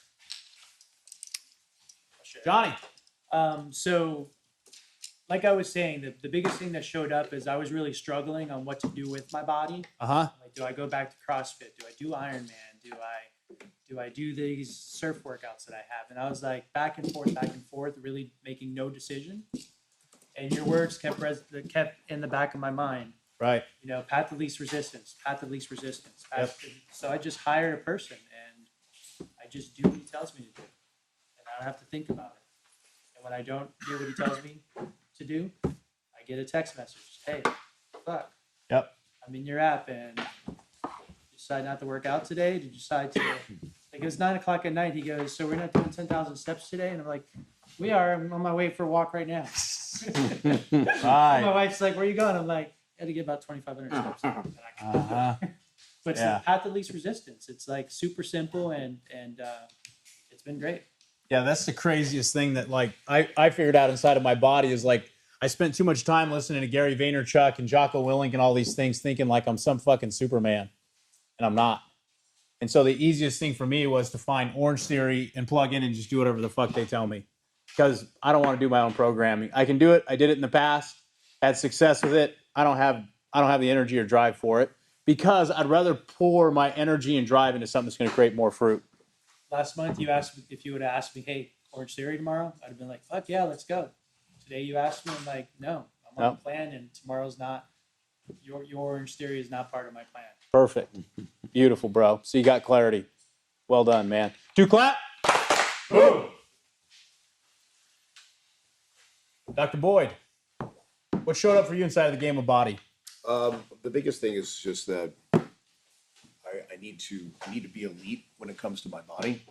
Johnny. So like I was saying, the biggest thing that showed up is I was really struggling on what to do with my body. Uh-huh. Like, do I go back to CrossFit? Do I do Ironman? Do I do these surf workouts that I have? And I was like back and forth, really making no decision. And your words kept in the back of my mind. Right. You know, path of least resistance, path of least resistance. Yep. So I just hired a person and I just do what he tells me to do. And I don't have to think about it. And when I don't do what he tells me to do, I get a text message. Hey, fuck. Yep. I'm in your app and you decide not to work out today? Did you decide to, like it was 9 o'clock at night. He goes, so we're not doing 10,000 steps today? And I'm like, we are. I'm on my way for a walk right now. Right. My wife's like, where are you going? I'm like, I had to get about 2,500 steps. Uh-huh. But it's Yeah. the path of least resistance. It's like super simple and it's been great. Yeah, that's the craziest thing that like I figured out inside of my body is like I spent too much time listening to Gary Vaynerchuk and Jocko Willink and all these things thinking like I'm some fucking Superman. And I'm not. And so the easiest thing for me was to find Orange Theory and plug in and just do whatever the fuck they tell me. Because I don't want to do my own programming. I can do it. I did it in the past, had success with it. I don't have the energy or drive for it because I'd rather pour my energy and drive into something that's going to create more fruit. Last month you asked me if you would have asked me, hey, Orange Theory tomorrow, I'd have been like, fuck yeah, let's go. Today you asked me, I'm like, no, I'm on No. a plan and tomorrow's not, your Orange Theory is not part of my plan. Perfect. Beautiful, bro. So you got clarity. Well done, man. 2 clap. Boom. Dr. Boyd, what showed up for you inside of the game of body? The biggest thing is just that I need to be elite when it comes to my body.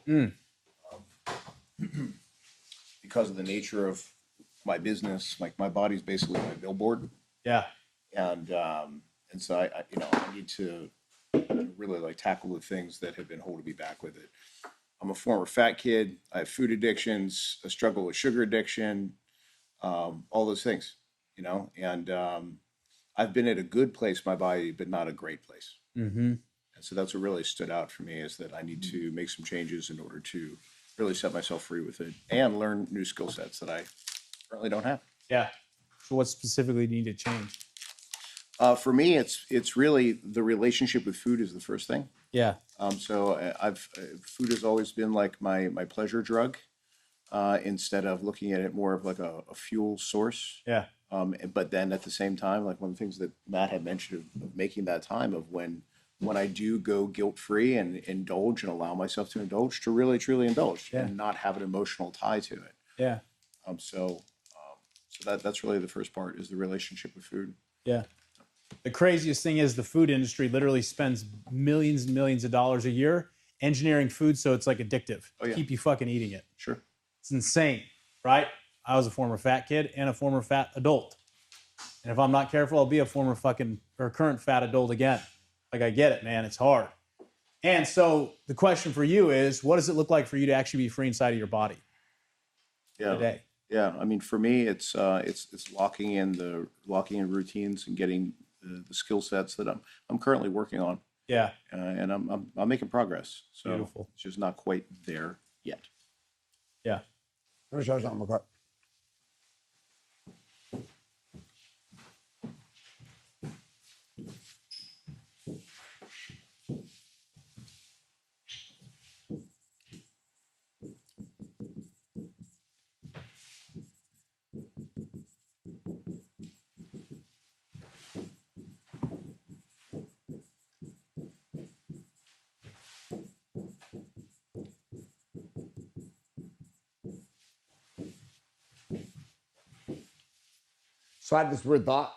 Because of the nature of my business, like my body's basically my billboard. Yeah. And so I need to really like tackle the things that have been holding me back with it. I'm a former fat kid. I have food addictions, a struggle with sugar addiction, all those things, and I've been at a good place, my body, but not a great place. Mm-hmm. And so that's what really stood out for me is that I need to make some changes in order to really set myself free with it and learn new skill sets that I currently don't have. Yeah. So what specifically do you need to change? For me, it's really the relationship with food is the first thing. Yeah. So food has always been like my pleasure drug, instead of looking at it more of like a fuel source. Yeah. But then at the same time, like one of the things that Matt had mentioned of making that time of when I do go guilt-free and indulge and allow myself to indulge, to really truly indulge and not have an emotional tie to it. Yeah. So that's really the first part is the relationship with food. Yeah. The craziest thing is the food industry literally spends millions and millions of dollars a year engineering food so it's like addictive. Oh, yeah. Keep you fucking eating it. Sure. It's insane, right? I was a former fat kid and a former fat adult. And if I'm not careful, I'll be a former current fat adult again. Like I get it, man. It's hard. And so the question for you is, what does it look like for you to actually be free inside of your body Yeah. today? Yeah, I mean, for me, it's locking in routines and getting the skill sets that I'm currently working on. Yeah. And I'm making progress. So Beautiful. it's just not quite there yet. Yeah. Let me show you something real quick. So I had this weird thought.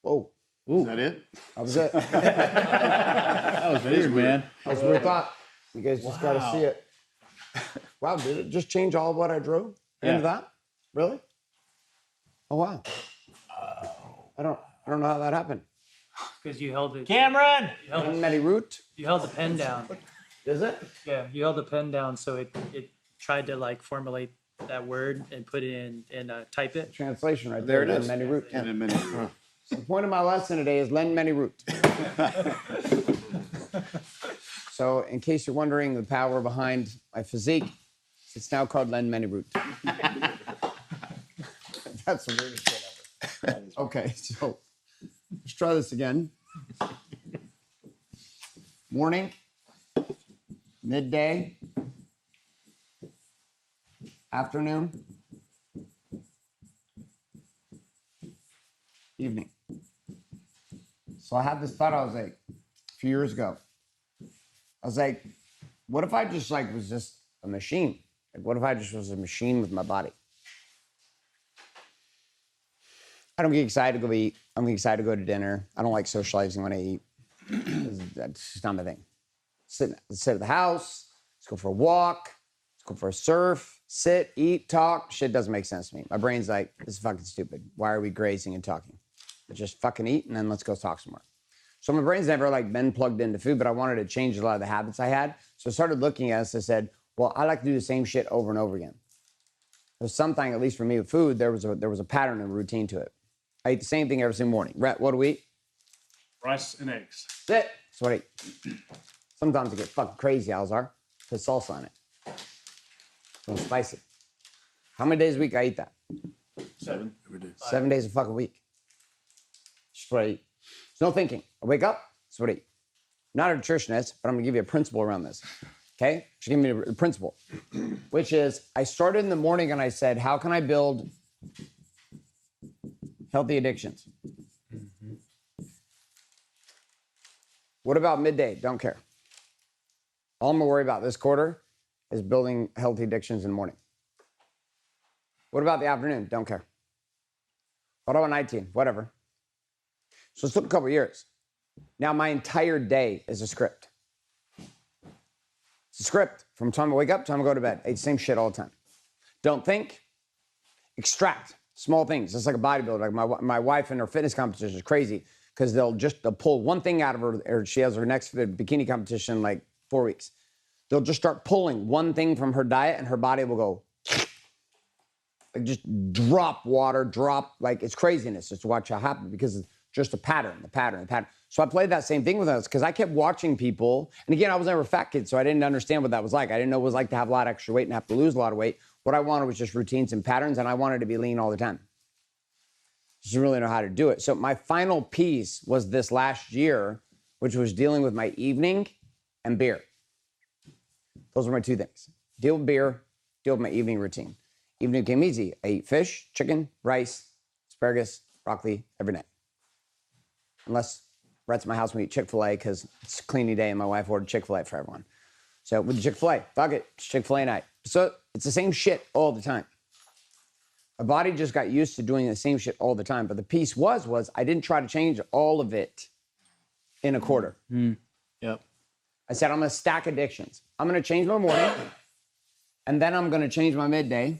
Whoa. Is that it? That was it. That was weird, man. That was a weird thought. You guys just got to see it. Wow, did it just change all of what I drew into that? Really? Oh, wow. I don't know how that happened. Because you held it. Cameron! Many root? You held the pen down. Is it? Yeah, you held the pen down, so it tried to like formulate that word and put it in and type it. Translation right There there. it is. Many root. In a minute. So the point of my lesson today is lend many root. So in case you're wondering the power behind my physique, it's now called lend many root. That's the weirdest shit ever. Okay, so let's try this again. Morning, midday, afternoon, evening. So I had this thought, I was like, a few years ago, I was like, what if I just like was just a machine? Like, what if I just was a machine with my body? I don't get excited to go eat. I'm excited to go to dinner. I don't like socializing when I eat. That's just not my thing. Let's sit at the house. Let's go for a walk. Let's go for a surf. Sit, eat, talk. Shit doesn't make sense to me. My brain's like, this is fucking stupid. Why are we grazing and talking? Let's just fucking eat and then let's go talk some more. So my brain's never like been plugged into food, but I wanted to change a lot of the habits I had. So I started looking at this. I said, well, I like to do the same shit over and over again. There's something, at least for me with food, there was a pattern and routine to it. I eat the same thing every single morning. Rhett, what do we eat? Rice and eggs. That's it. That's what I eat. Sometimes I get fucking crazy, Alzar. Put salsa on it. Don't spice it. How many days a week I eat that? 7 every day. 7 days a fucking week. Just what I eat. There's no thinking. I wake up, that's what I eat. I'm not a nutritionist, but I'm gonna give you a principle around this. Okay? Just give me a principle, which is I started in the morning and I said, how can I build healthy addictions? What about midday? Don't care. All I'm gonna worry about this quarter is building healthy addictions in the morning. What about the afternoon? Don't care. What about 19? Whatever. So it took a couple of years. Now my entire day is a script. It's a script from time I wake up, time I go to bed. I eat the same shit all the time. Don't think, extract small things. It's like a bodybuilder. Like my wife in her fitness competition is crazy because they'll pull one thing out of her, or she has her next bikini competition in like 4 weeks. They'll just start pulling one thing from her diet and her body will go, like just drop water, like it's craziness just to watch how it happen because it's just a pattern. So I played that same thing with us because I kept watching people. And again, I was never a fat kid, so I didn't understand what that was like. I didn't know what it was like to have a lot of extra weight and have to lose a lot of weight. What I wanted was just routines and patterns, and I wanted to be lean all the time. Just didn't really know how to do it. So my final piece was this last year, which was dealing with my evening and beer. Those were my two things. Deal with beer, deal with my evening routine. Evening came easy. I eat fish, chicken, rice, asparagus, broccoli every night. Unless Brett's at my house and we eat Chick-fil-A because it's a cleaning day and my wife ordered Chick-fil-A for everyone. So with the Chick-fil-A, fuck it, it's Chick-fil-A night. So it's the same shit all the time. My body just got used to doing the same shit all the time. But the piece was I didn't try to change all of it in a quarter. Yep. I said, I'm gonna stack addictions. I'm gonna change my morning, and then I'm gonna change my midday,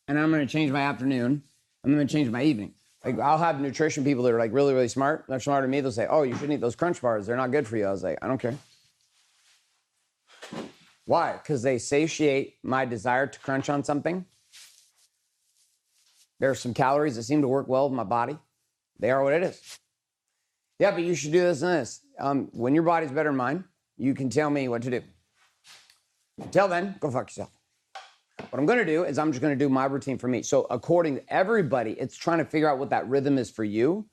and I'm gonna change my afternoon, and I'm gonna change my evening. Like I'll have nutrition people that are like really, really smart. They're smarter than me. They'll say, oh, you shouldn't eat those Crunch bars. They're not good for you. I was like, I don't care. Why? Because they satiate my desire to crunch on something There are some calories that seem to work well with my body. They are what it is. Yeah, but you should do this and this. When your body's better than mine, you can tell me what to do. Until then, go fuck yourself. What I'm going to do is I'm just going to do my routine for me. So according to everybody, it's trying to figure out what that rhythm is for you.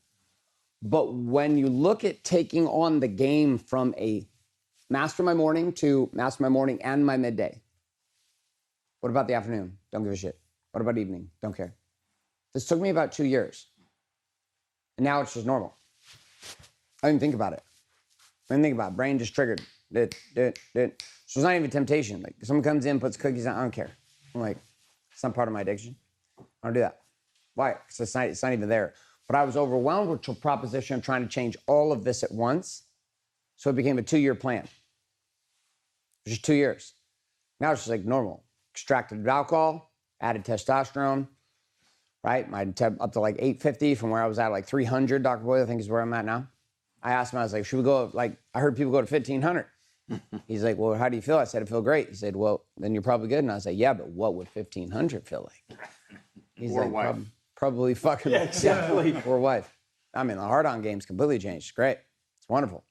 But when you look at taking on the game from a master my morning to master my morning and my midday. What about the afternoon? Don't give a shit. What about evening? Don't care. This took me about 2 years. And now it's just normal. I didn't think about it. I didn't think about it. Brain just triggered. So it's not even temptation. Like, if someone comes in, puts cookies on, I don't care. I'm like, it's not part of my addiction. I don't do that. Why? Because it's not even there. But I was overwhelmed with the proposition of trying to change all of this at once. So it became a 2-year plan. It was just 2 years. Now it's just like normal. Extracted alcohol, added testosterone, right? My up to like 850 from where I was at like 300. Dr. Boyle, I think is where I'm at now. I asked him, I was like, should we go, like, I heard people go to 1,500. He's like, well, how do you feel? I said, I feel great. He said, well, then you're probably good. And I was like, yeah, but what would 1,500 feel like? He's Or like, wife. probably fucking, Yeah, exactly. or wife. I mean, the hard-on game's completely changed. It's great. It's wonderful.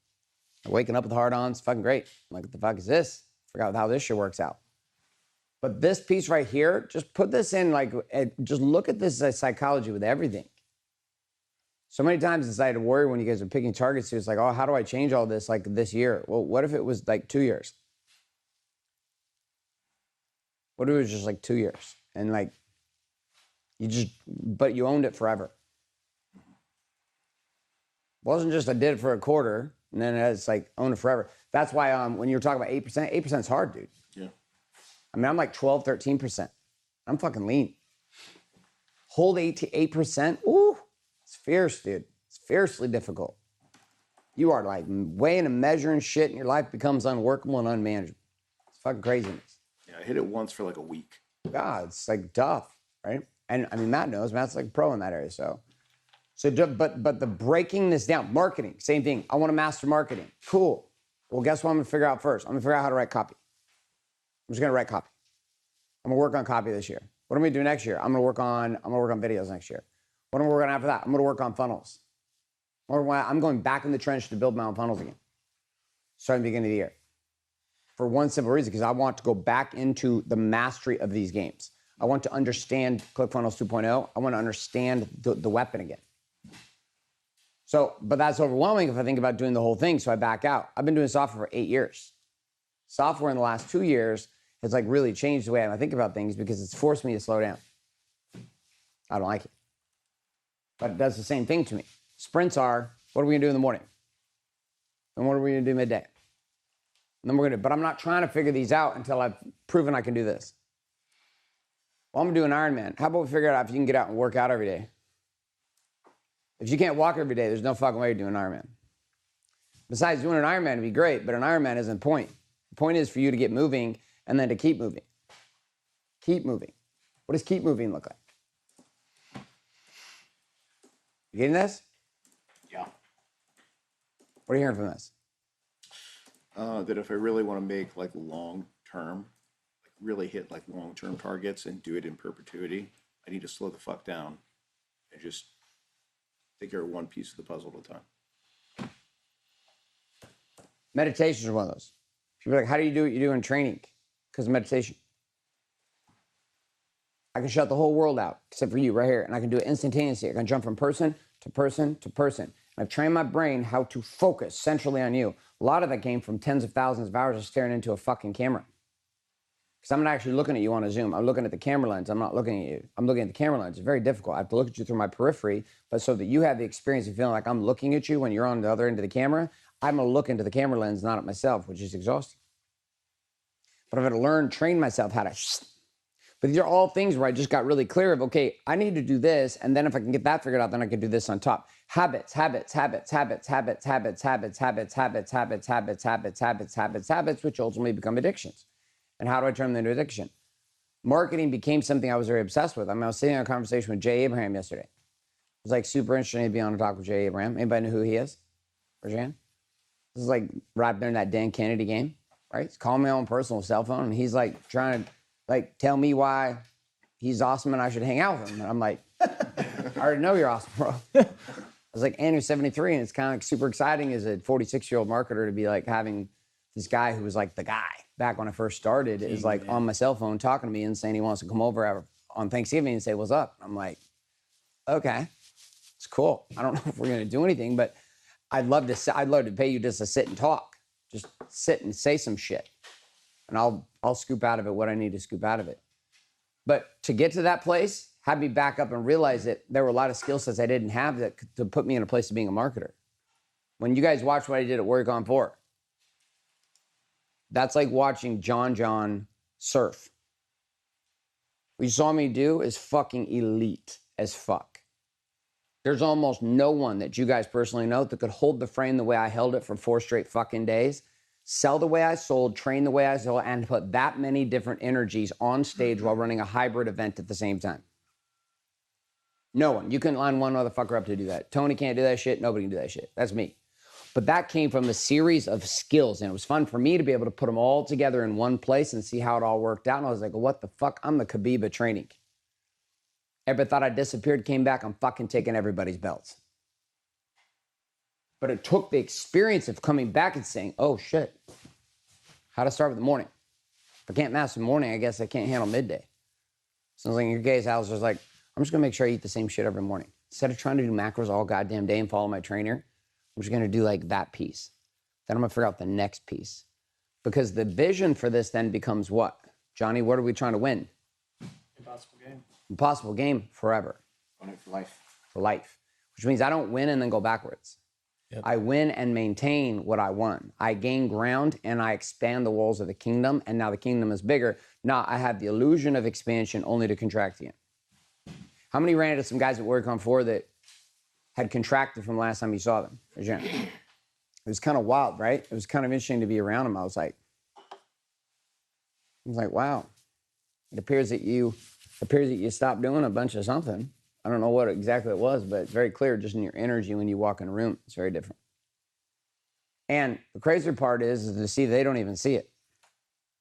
Waking up with hard-ons, fucking great. I'm like, what the fuck is this? Forgot how this shit works out. But this piece right here, just put this in, like, just look at this as psychology with everything. So many times it's I had to worry when you guys are picking targets. It's like, oh, how do I change all this like this year? Well, what if it was like 2 years? What if it was just like 2 years? And like, but you owned it forever. It wasn't just I did it for a quarter and then it's like own it forever. That's why when you're talking about 8%, 8% is hard, dude. Yeah. I mean, I'm like 12, 13%. I'm fucking lean. Hold 8%, ooh, it's fierce, dude. It's fiercely difficult. You are like weighing and measuring shit and your life becomes unworkable and unmanageable. It's fucking craziness. Yeah, I hit it once for like a week. God, it's like tough, right? And I mean, Matt knows. Matt's like a pro in that area, so but the breaking this down, marketing, same thing. I want to master marketing. Cool. Well, guess what I'm gonna figure out first? I'm gonna figure out how to write copy. I'm just gonna write copy. I'm gonna work on copy this year. What am I gonna do next year? I'm gonna work on videos next year. What am I working on after that? I'm gonna work on funnels. I'm going back in the trench to build my own funnels again. Starting the beginning of the year. For one simple reason, because I want to go back into the mastery of these games. I want to understand ClickFunnels 2.0. I want to understand the weapon again. So, but that's overwhelming if I think about doing the whole thing, so I back out. I've been doing software for 8 years. Software in the last 2 years has like really changed the way I think about things because it's forced me to slow down. I don't like it. But it does the same thing to me. Sprints are, what are we gonna do in the morning? And what are we gonna do midday? And then we're gonna, but I'm not trying to figure these out until I've proven I can do this. Well, I'm gonna do an Ironman. How about we figure out if you can get out and work out every day? If you can't walk every day, there's no fucking way you're doing an Ironman. Besides, doing an Ironman would be great, but an Ironman isn't the point. The point is for you to get moving and then to keep moving. Keep moving. What does keep moving look like? You getting this? Yeah. What are you hearing from this? That if I really want to make like long term, like really hit like long term targets and do it in perpetuity, I need to slow the fuck down and just take care of one piece of the puzzle at a time. Meditations are one of those. People are like, how do you do what you do in training? Because of meditation. I can shut the whole world out, except for you right here. And I can do it instantaneously. I can jump from person to person to person. And I've trained my brain how to focus centrally on you. A lot of that came from tens of thousands of hours of staring into a fucking camera. Because I'm not actually looking at you on a Zoom. I'm looking at the camera lens. I'm not looking at you. I'm looking at the camera lens. It's very difficult. I have to look at you through my periphery, but so that you have the experience of feeling like I'm looking at you when you're on the other end of the camera, I'm going to look into the camera lens, not at myself, which is exhausting. But I've had to train myself how to. But these are all things where I just got really clear of, okay, I need to do this, and then if I can get that figured out, then I can do this on top. Habits, habits, habits, habits, habits, habits, habits, habits, habits, habits, habits, habits, habits, habits, habits, which ultimately become addictions. And how do I turn them into addiction? Marketing became something I was very obsessed with. I mean, I was sitting in a conversation with Jay Abraham yesterday. It was like super interesting to be on a talk with Jay Abraham. Anybody know who he is? Raise your hand. This is like right there in that Dan Kennedy game, right? He's calling me on personal cell phone, and he's like trying to like tell me why he's awesome and I should hang out with him. And I'm like, already know you're awesome, bro. I was like, and you're 73, and it's kind of like super exciting as a 46-year-old marketer to be like having this guy who was like the guy back when I first started is like on my cell phone talking to me and saying he wants to come over on Thanksgiving and say, what's up? I'm like, okay, it's cool. I don't know if we're going to do anything, but I'd love to pay you just to sit and talk. Just sit and say some shit. And I'll scoop out of it what I need to scoop out of it. But to get to that place, had me back up and realize that there were a lot of skill sets I didn't have to put me in a place of being a marketer. When you guys watch what I did at Warrior Con 4, that's like watching John surf. What you saw me do is fucking elite as fuck. There's almost no one that you guys personally know that could hold the frame the way I held it for 4 straight fucking days, sell the way I sold, train the way I sold, and put that many different energies on stage while running a hybrid event at the same time. No one. You couldn't line one motherfucker up to do that. Tony can't do that shit. Nobody can do that shit. That's me. But that came from a series of skills, and it was fun for me to be able to put them all together in one place and see how it all worked out. And I was like, well, what the fuck? I'm the Khabib of training. Everybody thought I disappeared, came back, I'm fucking taking everybody's belts. But it took the experience of coming back and saying, oh shit, how to start with the morning. If I can't master the morning, I guess I can't handle midday. So like in your case, I was just like, I'm just gonna make sure I eat the same shit every morning. Instead of trying to do macros all goddamn day and follow my trainer, I'm just gonna do like that piece. Then I'm gonna figure out the next piece. Because the vision for this then becomes what? Johnny, what are we trying to win? Impossible game. Impossible game forever. Win it for life. For life. Which means I don't win and then go backwards. Yep. I win and maintain what I won. I gain ground and I expand the walls of the kingdom, and now the kingdom is bigger. Now I have the illusion of expansion only to contract again. How many ran into some guys at Warrior Con 4 that had contracted from last time you saw them? It was kind of wild, right? It was kind of interesting to be around them. I was like, wow. It appears that you stopped doing a bunch of something. I don't know what exactly it was, but it's very clear just in your energy when you walk in a room. It's very different. And the crazier part is to see they don't even see it.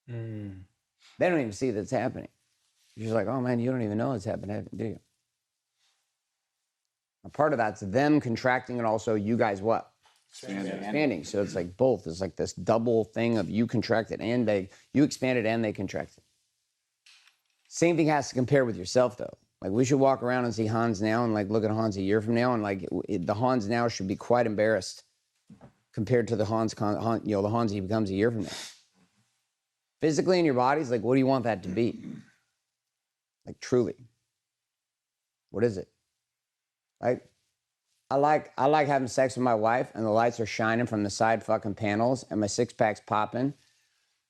They don't even see that it's happening. You're just like, oh man, you don't even know it's happening, do you? A part of that's them contracting and also you guys what? Expanding. So it's like both. It's like this double thing of you contracted and you expanded and they contracted. Same thing has to compare with yourself though. Like we should walk around and see Hans now and like look at Hans a year from now and like the Hans now should be quite embarrassed compared to the the Hans he becomes a year from now. Physically in your bodies, like what do you want that to be? Like truly. What is it? Like I like having sex with my wife and the lights are shining from the side fucking panels and my 6-pack's popping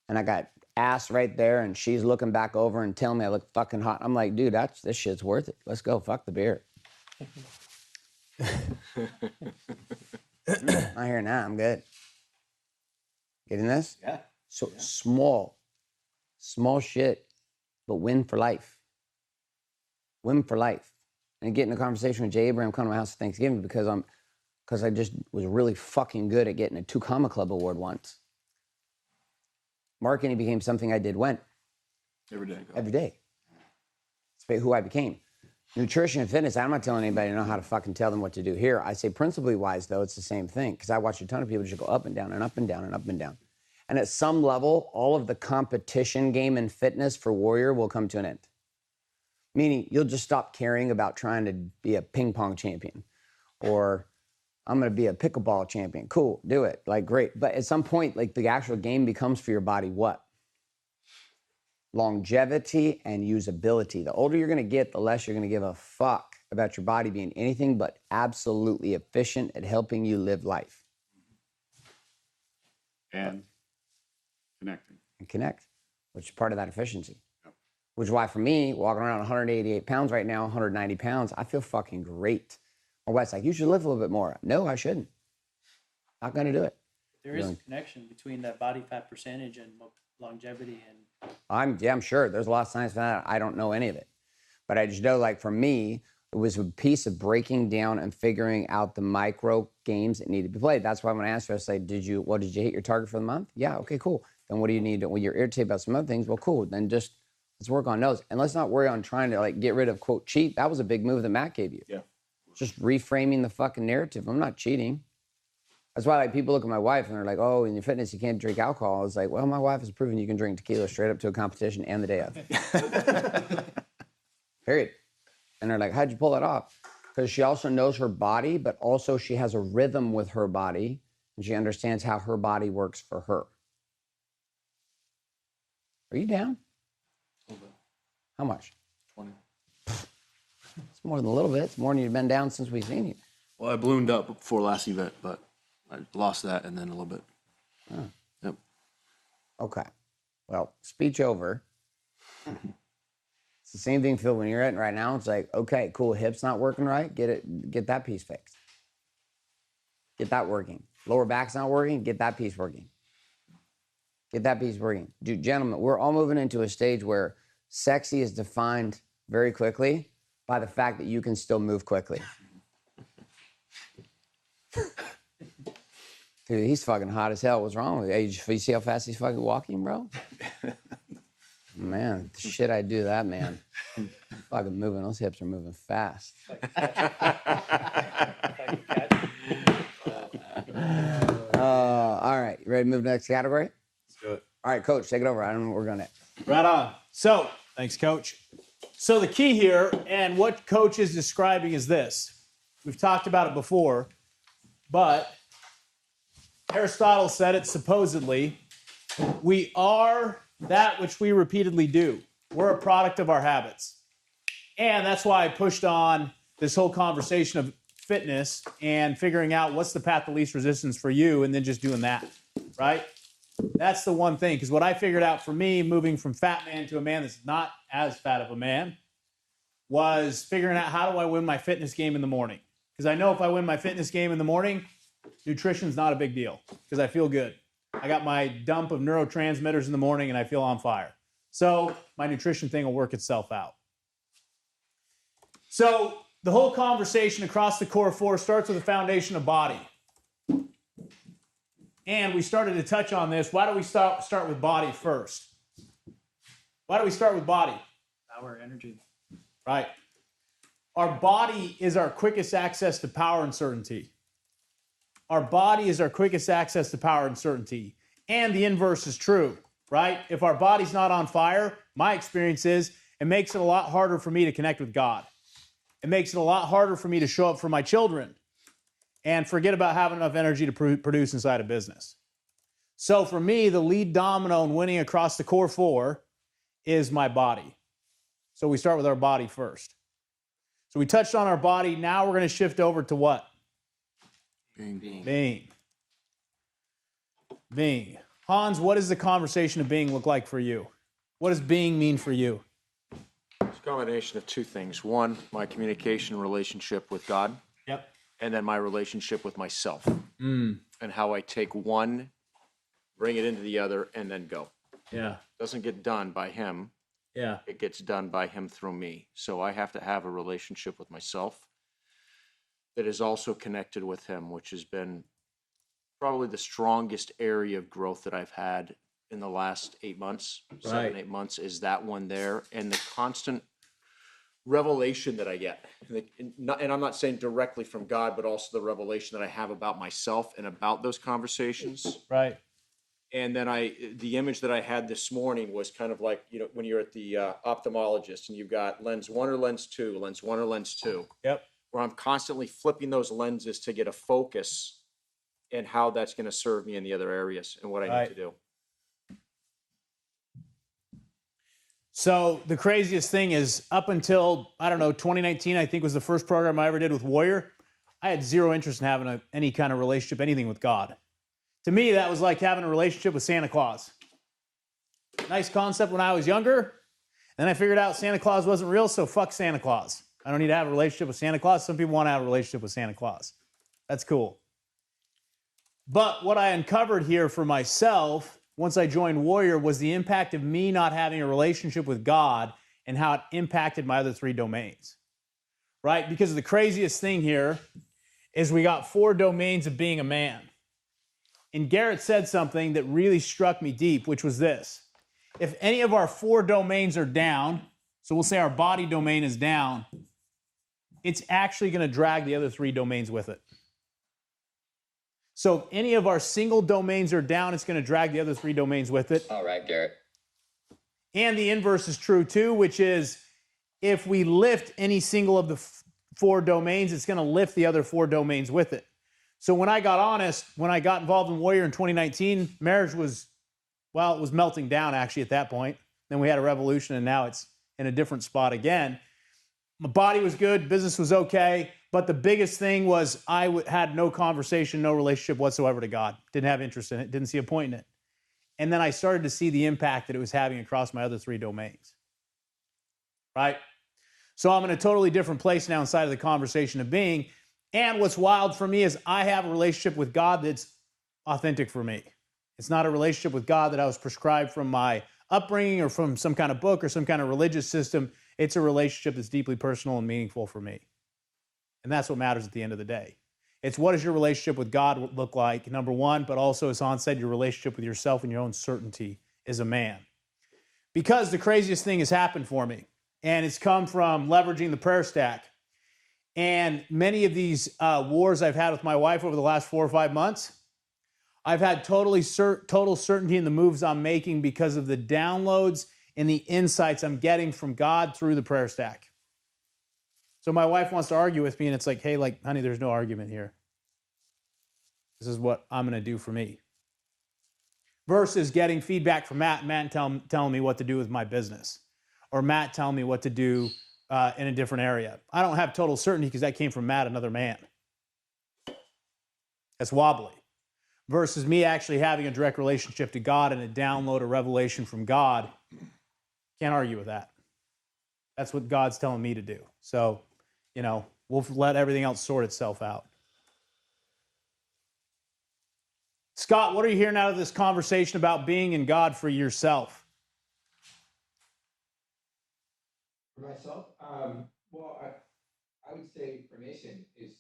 and I got ass right there and she's looking back over and telling me I look fucking hot. I'm like, dude, this shit's worth it. Let's go. Fuck the beer. Not here now. I'm good. Getting this? Yeah. So small shit, but win for life. Win for life. And get in a conversation with Jay Abraham coming to my house for Thanksgiving because I just was really fucking good at getting a 2 Comma Club award once. Marketing became something I did when? Every day. Every day. It's who I became. Nutrition and fitness, I'm not telling anybody to know how to fucking tell them what to do here. I say principally wise, though, it's the same thing. Because I watch a ton of people just go up and down and up and down and up and down. And at some level, all of the competition game in fitness for Warrior will come to an end. Meaning you'll just stop caring about trying to be a ping pong champion. Or I'm going to be a pickleball champion. Cool, do it. Like, great. But at some point, like the actual game becomes for your body what? Longevity and usability. The older you're going to get, the less you're going to give a fuck about your body being anything but absolutely efficient at helping you live life. And connecting. And connect, which is part of that efficiency. Yep. Which is why for me, walking around 188 pounds right now, 190 pounds, I feel fucking great. My wife's like, you should live a little bit more. No, I shouldn't. Not going to do it. There is a connection between that body fat percentage and longevity and I'm sure there's a lot of science for that. I don't know any of it. But I just know, like, for me, it was a piece of breaking down and figuring out the micro games that need to be played. That's why when I asked her, I say, did you hit your target for the month? Yeah, okay, cool. Then what do you need? Well, you're irritated about some other things. Well, cool. Then just let's work on those. And let's not worry on trying to like get rid of quote cheat. That was a big move that Matt gave you. Yeah. Just reframing the fucking narrative. I'm not cheating. That's why like people look at my wife and they're like, oh, in your fitness, you can't drink alcohol. It's like, well, my wife has proven you can drink tequila straight up to a competition and the day of. Period. And they're like, how'd you pull that off? Because she also knows her body, but also she has a rhythm with her body and she understands how her body works for her. Are you down? How much? 20. It's more than a little bit. It's more than you've been down since we've seen you. Well, I ballooned up before last event, but I lost that and then a little bit. Oh. Yep. Okay. Well, speech over. It's the same thing, Phil, when you're at right now. It's like, okay, cool. Hip's not working right. Get that piece fixed. Get that working. Lower back's not working. Get that piece working. Get that piece working. Dude, gentlemen, we're all moving into a stage where sexy is defined very quickly by the fact that you can still move quickly. Dude, he's fucking hot as hell. What's wrong with you? Hey, you see how fast he's fucking walking, bro? Man, the shit I do that, man. Fucking moving. Those hips are moving fast. All right, you ready to move to the next category? Let's do it. All right, Coach, take it over. I don't know what we're going to. Right on. So, thanks, Coach. So the key here, and what Coach is describing is this. We've talked about it before, but Aristotle said it supposedly. We are that which we repeatedly do. We're a product of our habits. And that's why I pushed on this whole conversation of fitness and figuring out what's the path of least resistance for you and then just doing that, right? That's the one thing, because what I figured out for me, moving from fat man to a man that's not as fat of a man, was figuring out how do I win my fitness game in the morning. Because I know if I win my fitness game in the morning, nutrition's not a big deal, because I feel good. I got my dump of neurotransmitters in the morning and I feel on fire. So my nutrition thing will work itself out. So the whole conversation across the core four starts with the foundation of body. And we started to touch on this. Why do we start with body first? Why do we start with body? Power, energy. Right. Our body is our quickest access to power and certainty. Our body is our quickest access to power and certainty. And the inverse is true, right? If our body's not on fire, my experience is it makes it a lot harder for me to connect with God. It makes it a lot harder for me to show up for my children and forget about having enough energy to produce inside a business. So for me, the lead domino in winning across the core four is my body. So we start with our body first. So we touched on our body. Now we're going to shift over to what? Being. Hans, what does the conversation of being look like for you? What does being mean for you? It's a combination of two things. One, my communication relationship with God. Yep. And then my relationship with myself. And how I take one, bring it into the other, and then go. Yeah. Doesn't get done by him. Yeah. It gets done by him through me. So I have to have a relationship with myself that is also connected with him, which has been probably the strongest area of growth that I've had in the last 8 months, 7, 8 months, is that one there. And the constant revelation that I get, and I'm not saying directly from God, but also the revelation that I have about myself and about those conversations. Right. And then the image that I had this morning was kind of like, when you're at the ophthalmologist and you've got lens 1 or lens 2, lens 1 or lens 2. Yep. Where I'm constantly flipping those lenses to get a focus and how that's going to serve me in the other areas and what I need to do. So the craziest thing is up until, 2019, I think was the first program I ever did with Warrior. I had zero interest in having any kind of relationship, anything with God. To me, that was like having a relationship with Santa Claus. Nice concept when I was younger. Then I figured out Santa Claus wasn't real, so fuck Santa Claus. I don't need to have a relationship with Santa Claus. Some people want to have a relationship with Santa Claus. That's cool. But what I uncovered here for myself once I joined Warrior was the impact of me not having a relationship with God and how it impacted my other 3 domains, right? Because the craziest thing here is we got 4 domains of being a man. And Garrett said something that really struck me deep, which was this. If any of our 4 domains are down, so we'll say our body domain is down, it's actually going to drag the other 3 domains with it. So if any of our single domains are down, it's going to drag the other 3 domains with it. All right, Garrett. And the inverse is true too, which is if we lift any single of the 4 domains, it's going to lift the other 4 domains with it. So when I got honest, when I got involved in Warrior in 2019, marriage was, well, it was melting down actually at that point. Then we had a revolution and now it's in a different spot again. My body was good, business was okay, but the biggest thing was I had no conversation, no relationship whatsoever to God. Didn't have interest in it, didn't see a point in it. And then I started to see the impact that it was having across my other 3 domains, right? So I'm in a totally different place now inside of the conversation of being. And what's wild for me is I have a relationship with God that's authentic for me. It's not a relationship with God that I was prescribed from my upbringing or from some kind of book or some kind of religious system. It's a relationship that's deeply personal and meaningful for me. And that's what matters at the end of the day. It's what does your relationship with God look like, number one, but also, as Han said, your relationship with yourself and your own certainty as a man. Because the craziest thing has happened for me, and it's come from leveraging the prayer stack. And many of these wars I've had with my wife over the last 4 or 5 months, I've had total certainty in the moves I'm making because of the downloads and the insights I'm getting from God through the prayer stack. So my wife wants to argue with me, and it's like, hey, like, honey, there's no argument here. This is what I'm going to do for me. Versus getting feedback from Matt telling me what to do with my business, or Matt telling me what to do in a different area. I don't have total certainty because that came from Matt, another man. That's wobbly. Versus me actually having a direct relationship to God and a download, a revelation from God. Can't argue with that. That's what God's telling me to do. So, you know, we'll let everything else sort itself out. Scott, what are you hearing out of this conversation about being in God for yourself? For myself, well, I would say formation is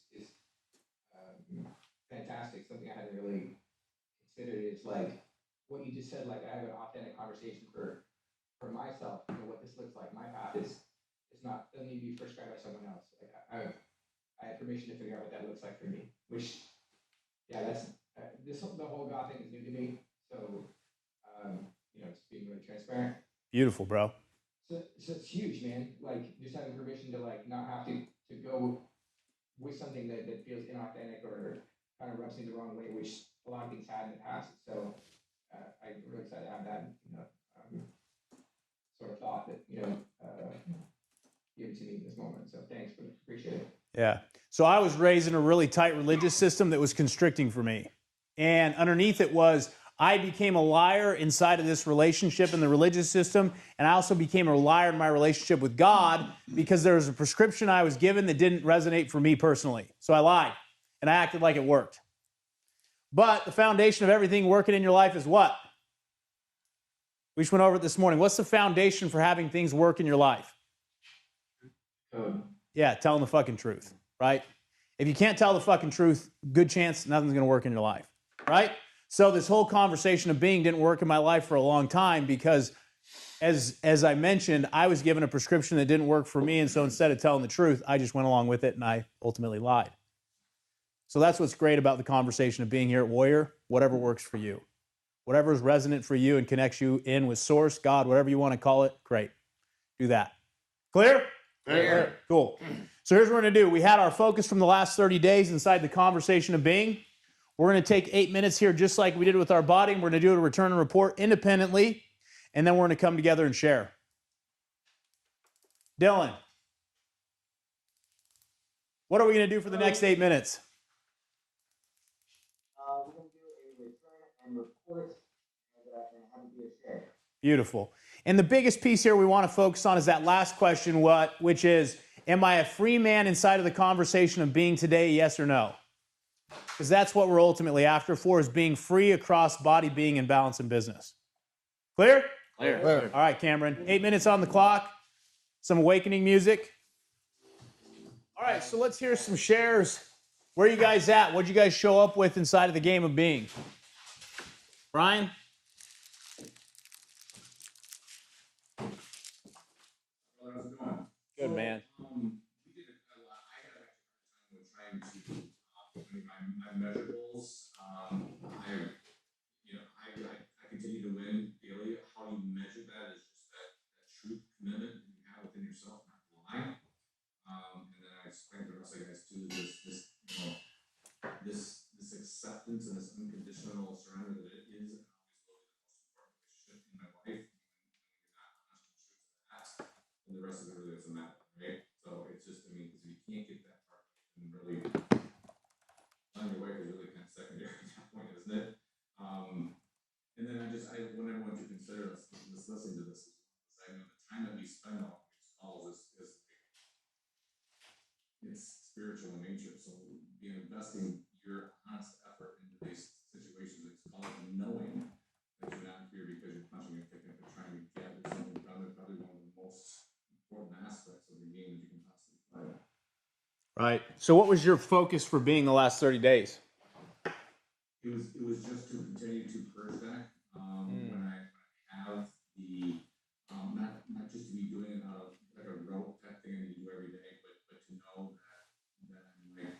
fantastic. Something I hadn't really considered is like what you just said. Like I have an authentic conversation for myself. You know what this looks like. My path is not doesn't need to be prescribed by someone else. Like I have permission to figure out what that looks like for me. Which, yeah, that's the whole God thing is new to me. So, you know, just being really transparent. Beautiful, bro. So it's huge, man. Like just having permission to like not have to go with something that feels inauthentic or kind of rubs me the wrong way, which a lot of things had in the past. So I'm really excited to have that, you know, sort of thought that, you know, given to me in this moment. So thanks, appreciate it. Yeah. So I was raised in a really tight religious system that was constricting for me. And underneath it was I became a liar inside of this relationship in the religious system, and I also became a liar in my relationship with God because there was a prescription I was given that didn't resonate for me personally. So I lied, and I acted like it worked. But the foundation of everything working in your life is what? We just went over it this morning. What's the foundation for having things work in your life? Yeah, telling the fucking truth, right? If you can't tell the fucking truth, good chance nothing's going to work in your life, right? So this whole conversation of being didn't work in my life for a long time because, as I mentioned, I was given a prescription that didn't work for me, and so instead of telling the truth, I just went along with it, and I ultimately lied. So that's what's great about the conversation of being here at Warrior. Whatever works for you. Whatever is resonant for you and connects you in with Source, God, whatever you want to call it, great. Do that. Clear? Clear. Cool. So here's what we're going to do. We had our focus from the last 30 days inside the conversation of being. We're going to take 8 minutes here just like we did with our body, and we're going to do a return and report independently, and then we're going to come together and share. Dylan, what are we going to do for the next 8 minutes? We're going to do a return and report and have it be a share. Beautiful. And the biggest piece here we want to focus on is that last question, which is, am I a free man inside of the conversation of being today, yes or no? Because that's what we're ultimately after for, is being free across body, being, and balance in business. Clear? Clear. All right, Cameron. 8 minutes on the clock. Some awakening music. All right, so let's hear some shares. Where are you guys at? What'd you guys show up with inside of the game of being? Brian? How's it going? Good, man. We did a lot. the rest of it really doesn't matter, right? So it's just, I mean, because if you can't get that part, then really, on your way is really kind of secondary at that point, isn't it? And then when I want to consider us listening to this, I know the time that we spend on these calls is it's spiritual in nature. So be investing your honest effort into these situations, it's called knowing that you're not here because you're punching a ticket, but trying to gather something done. Is probably one of the most important aspects of the game that you can possibly play. Right. So what was your focus for being the last 30 days? It was just to continue to purge that. When I have the not just to be doing it out of like a rote type thing that you do every day, but to know that I'm like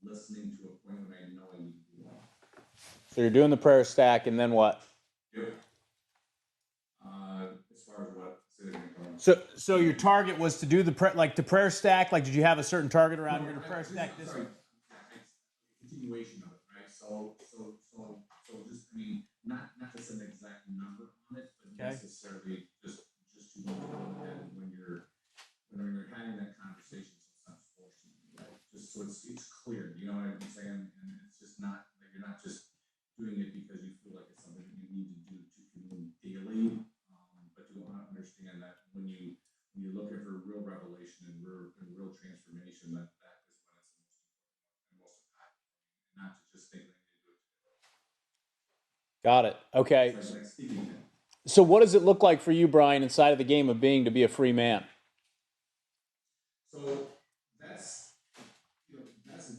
listening to a point when I know I need to do that. So you're doing the prayer stack, and then what? Yep. As far as what? So your target was to do the prayer stack. Like, did you have a certain target around your prayer stack? Sorry, continuation of it, right? So just I mean, not to set an exact number on it, but necessarily just to know that when you're having that conversation, so it's not forced, right? Just so it's clear, you know what I'm saying? And it's just not like you're not just doing it because you feel like it's something that you need to do to commune daily, but to understand that when you're looking for real revelation and real transformation, that is when it's the most impactful, and not to just think that you do it today. Got it. Okay. So it's like speaking to him. So what does it look like for you, Brian, inside of the game of being to be a free man? So that's an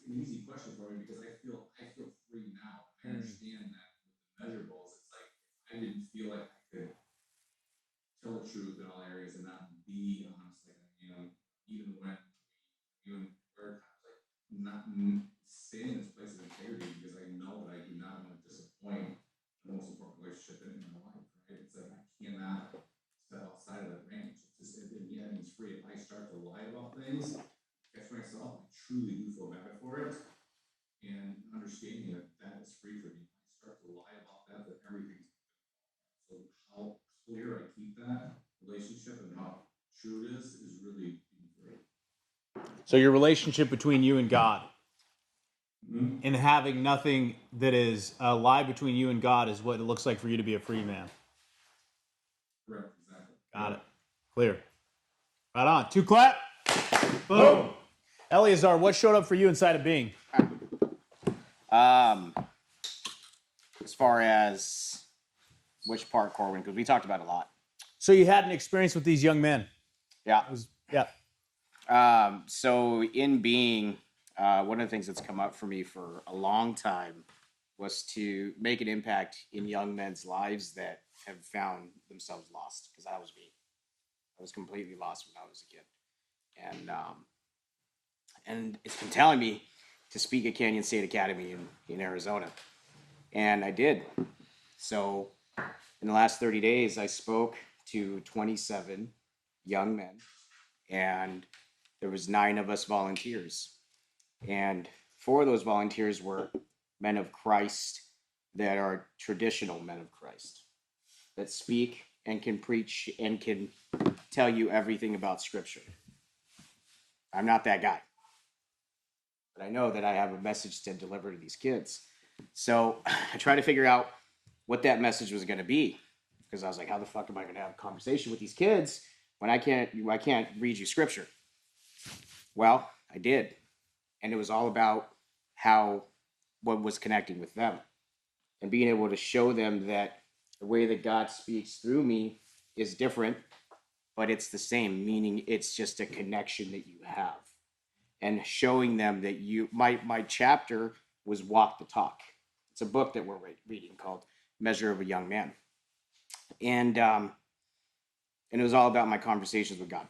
easy question for me because I feel free now. I understand that with the measurables, it's like I didn't feel like I could tell the truth in all areas and not be honest. Like even when we're like not staying in this place of integrity because I know that I do not want to disappoint the most important relationship in my life. Right? It's like I cannot step outside of that range. It's just it's free. If I start to lie about things, catch myself, I truly do feel bad for it. And understanding that is free for me. I start to lie about that everything's so how clear I keep that relationship and how true it is really great. So your relationship between you and God, and having nothing that is a lie between you and God is what it looks like for you to be a free man. Correct, exactly. Got it. Clear. Right on. 2 clap. Boom. Eleazar, what showed up for you inside of being? As far as which part, Corwin, because we talked about it a lot. So you had an experience with these young men. Yeah. Yeah. So in being, one of the things that's come up for me for a long time was to make an impact in young men's lives that have found themselves lost, because that was me. I was completely lost when I was a kid. And it's been telling me to speak at Canyon State Academy in Arizona. And I did. So in the last 30 days, I spoke to 27 young men, and there was 9 of us volunteers. And 4 of those volunteers were men of Christ that are traditional men of Christ, that speak and can preach and can tell you everything about Scripture. I'm not that guy. But I know that I have a message to deliver to these kids. So I tried to figure out what that message was going to be, because I was like, how the fuck am I going to have a conversation with these kids when I can't read you Scripture? Well, I did. And it was all about what was connecting with them and being able to show them that the way that God speaks through me is different, but it's the same, meaning it's just a connection that you have. And showing them that my chapter was Walk the Talk. It's a book that we're reading called Measure of a Young Man. And it was all about my conversations with God.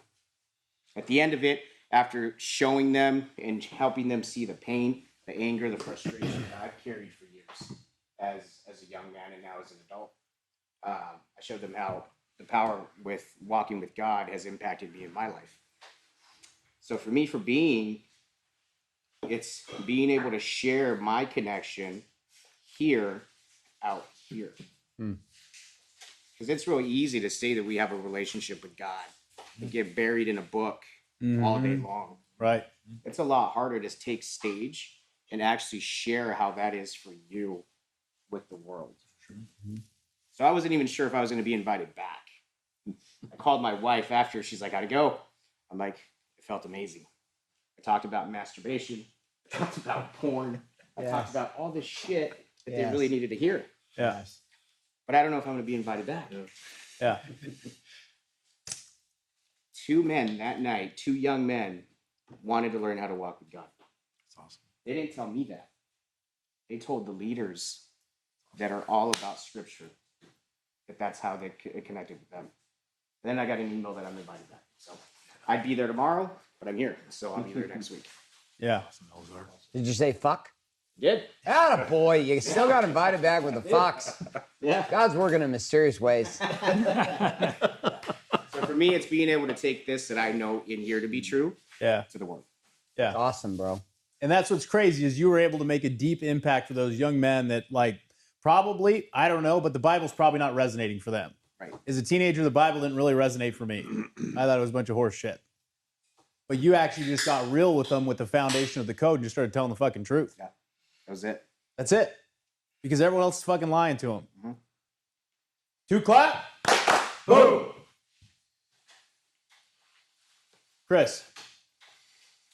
At the end of it, after showing them and helping them see the pain, the anger, the frustration that I've carried for years as a young man and now as an adult, I showed them how the power with walking with God has impacted me in my life. So for me, it's being able to share my connection here, out here. Because it's really easy to say that we have a relationship with God and get buried in a book all day long. Right. It's a lot harder to take stage and actually share how that is for you with the world. So I wasn't even sure if I was going to be invited back. I called my wife after. She's like, "Gotta go." I'm like, it felt amazing. I talked about masturbation. I talked about porn. I talked about all this shit that they really needed to hear. Yeah. But I don't know if I'm going to be invited back. Yeah. Two men that night, two young men, wanted to learn how to walk with God. That's awesome. They didn't tell me that. They told the leaders that are all about Scripture that that's how they connected with them. And then I got an email that I'm invited back. So I'd be there tomorrow, but I'm here, so I'll be there next week. Yeah. Did you say fuck? Good. Atta boy, you still got invited back with the fucks. Yeah. God's working in mysterious ways. So for me, it's being able to take this that I know in here to be true Yeah. to the world. Yeah. Awesome, bro. And that's what's crazy is you were able to make a deep impact for those young men that like probably, I don't know, but the Bible's probably not resonating for them. Right. As a teenager, the Bible didn't really resonate for me. I thought it was a bunch of horse shit. But you actually just got real with them with the foundation of the code and just started telling the fucking truth. Yeah. That was it. That's it. Because everyone else is fucking lying to them. Mm-hmm. Two clap. Boom. Chris,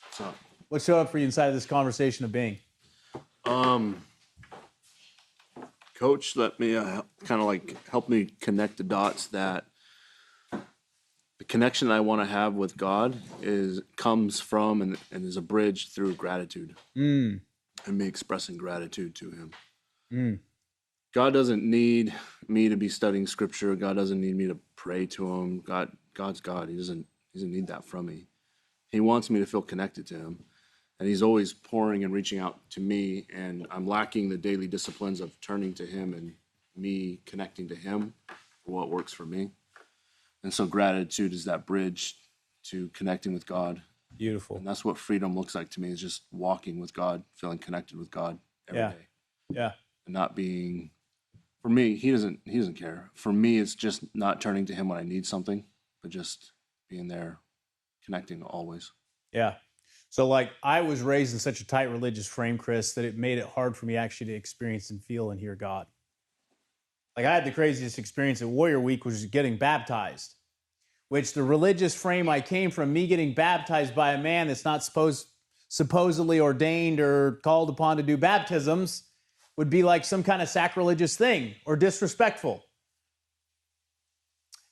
What's up? what showed up for you inside of this conversation of being? Coach let me kind of like help me connect the dots that the connection I want to have with God comes from and is a bridge through gratitude and me expressing gratitude to Him. God doesn't need me to be studying Scripture. God doesn't need me to pray to Him. God's God. He doesn't need that from me. He wants me to feel connected to Him. And He's always pouring and reaching out to me, and I'm lacking the daily disciplines of turning to Him and me connecting to Him for what works for me. And so gratitude is that bridge to connecting with God. Beautiful. And that's what freedom looks like to me, is just walking with God, feeling connected with God every day. Yeah. And not being, for me, he doesn't care. For me, it's just not turning to Him when I need something, but just being there, connecting always. Yeah. So like I was raised in such a tight religious frame, Chris, that it made it hard for me actually to experience and feel and hear God. Like I had the craziest experience at Warrior Week, which was getting baptized, which the religious frame I came from, me getting baptized by a man that's not supposedly ordained or called upon to do baptisms, would be like some kind of sacrilegious thing or disrespectful.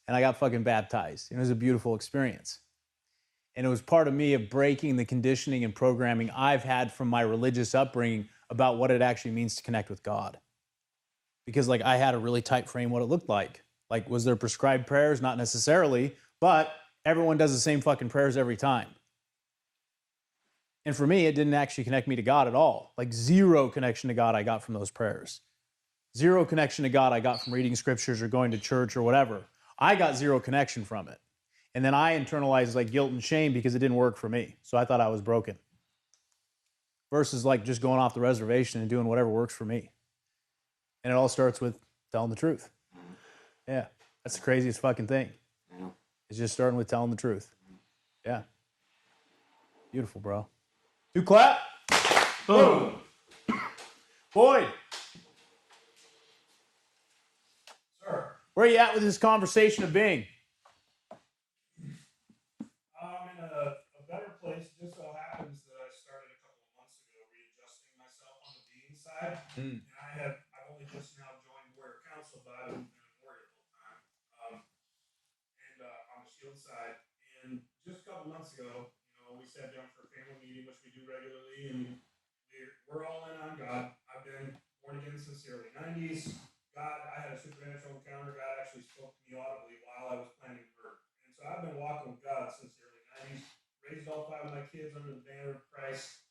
And I got fucking baptized. It was a beautiful experience. And it was part of me of breaking the conditioning and programming I've had from my religious upbringing about what it actually means to connect with God. Because like I had a really tight frame what it looked like. Like, was there prescribed prayers? Not necessarily, but everyone does the same fucking prayers every time. And for me, it didn't actually connect me to God at all. Like zero connection to God I got from those prayers. Zero connection to God I got from reading scriptures or going to church or whatever. I got zero connection from it. And then I internalized like guilt and shame because it didn't work for me. So I thought I was broken. Versus like just going off the reservation and doing whatever works for me. And it all starts with telling the truth. Yeah. That's the craziest fucking thing. It's just starting with telling the truth. Yeah. Beautiful, bro. Two clap. Boom. Boyd. Sir. Where are you at with this conversation of being? I'm in a better place. It just so happens that I started a couple of months ago readjusting myself on the being side. And I've only just now joined Warrior Council, but I've been in Warrior the whole time. And on the Shield side. And just a couple months ago, we sat down for a family meeting, which we do regularly, and we're all in on God. I've been born again since the early 90s. God, I had a supernatural encounter. God actually spoke to me audibly while I was planning birth. And so I've been walking with God since the early 90s, raised all 5 of my kids under the banner of Christ.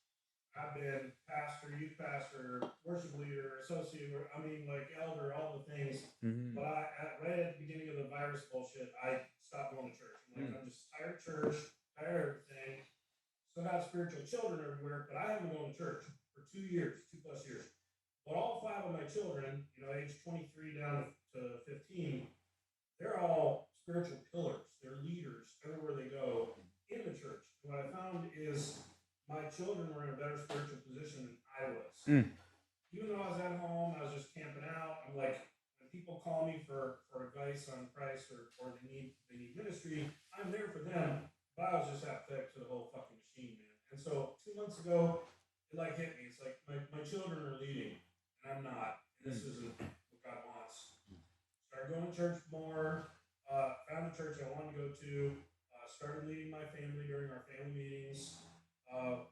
I've been pastor, youth pastor, worship leader, associate, elder, all the things. But right at the beginning of the virus bullshit, I stopped going to church. I'm just tired of church, tired of everything. Still have spiritual children everywhere, but I haven't gone to church for 2 years, 2+ years. But all 5 of my children, age 23 down to 15, they're all spiritual pillars. They're leaders everywhere found is my children were in a better spiritual position than I was. Even though I was at home, I was just camping out. I'm like, when people call me for advice on Christ or they need ministry, I'm there for them. But I was just apathetic to the whole fucking machine, man. And so 2 months ago, it like hit me. It's like my children are leading, and I'm not. And this isn't what God wants. Started going to church more. Found a church I wanted to go to. Started leading my family during our family meetings.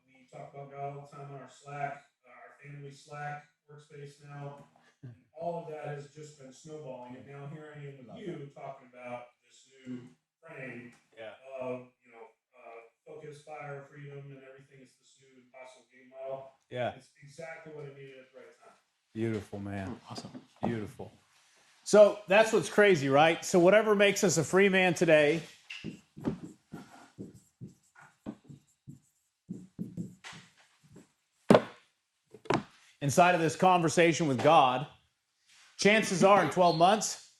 We talk about God all the time on our Slack, our family Slack workspace now. And all of that has just been snowballing. And now here I am with you talking about this new frame of, focus, fire, freedom, and everything. It's this new impossible game model. Yeah. It's exactly what I needed at the right time. Beautiful, man. Awesome. Beautiful. So that's what's crazy, right? So whatever makes us a free man today, inside of this conversation with God, chances are in 12 months,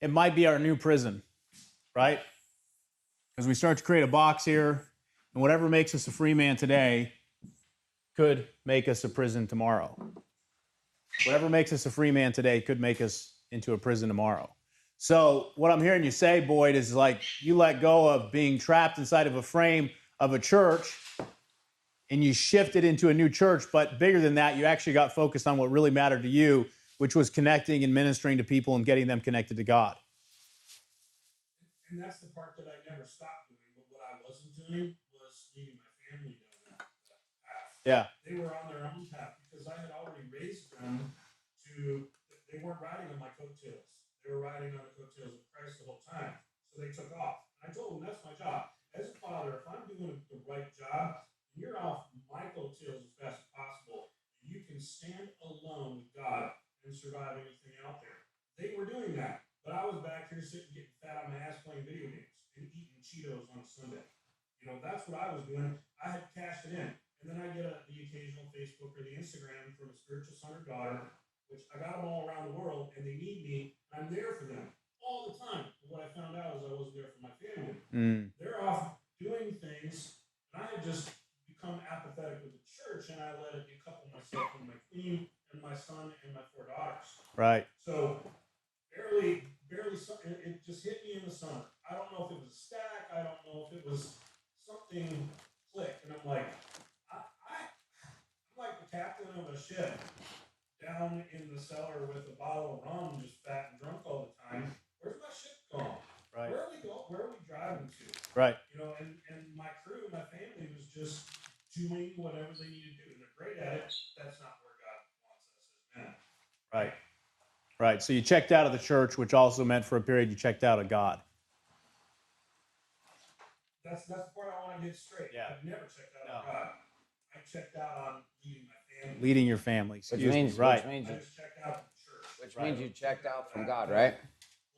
it might be our new prison, right? As we start to create a box here, and whatever makes us a free man today could make us a prison tomorrow. Whatever makes us a free man today could make us into a prison tomorrow. So what I'm hearing you say, Boyd, is like you let go of being trapped inside of a frame of a church and you shifted into a new church, but bigger than that, you actually got focused on what really mattered to you, which was connecting and ministering to people and getting them connected to God. And that's the part that I never stopped doing. But what I wasn't doing was leading my family down that path. Yeah. They were on their own path because I had already raised them to, they weren't riding on my coattails. They were riding on the coattails of Christ the whole time. So they took off. And I told them, that's my job. As a father, if I'm doing the right job, you're off my coattails as fast as possible. You can stand alone with God and survive anything out there. They were doing that. But I was back here sitting, getting fat on my ass playing video games and eating Cheetos on Sunday. That's what I was doing. I had cashed it in. And then I get the occasional Facebook or the Instagram from a spiritual son or daughter, which I got them all around the world, and they need me. I'm there for them all the time. But what I found out is I wasn't there for my family. They're off doing things, and I had just become apathetic with the church, and I let it decouple myself from my queen and my son and my 4 daughters. Right. So barely, it just hit me in the summer. I don't know if it was a stack. I don't know if it was something click. And I'm like, I'm like the captain of a ship down in the cellar with a bottle of rum, just fat and drunk all the time. Where's my ship going? Right. Where are we going? Where are we driving to? Right. And my crew, my family was just doing whatever they needed to do. And they're great at it. That's not where God wants us as men. Right. Right. So you checked out of the church, which also meant for a period you checked out of God. That's the part I want to get straight. Yeah. I've never checked out on God. I checked out on leading my family. Leading your family. Which Excuse means, me. Right. I just checked out from church. Which means you checked out from God, right?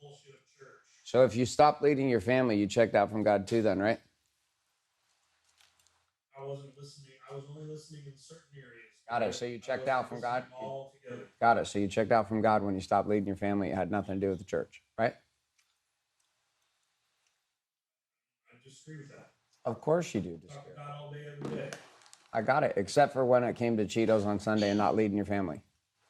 Bullshit of church. So if you stopped leading your family, you checked out from God too then, right? I wasn't listening. I was only listening in certain areas. Got it. So you checked out from God? All together. Got it. So you checked out from God when you stopped leading your family. It had nothing to do with the church, right? I disagree with that. Of course you do. Talk to God all day, every day. I got it. Except for when it came to Cheetos on Sunday and not leading your family.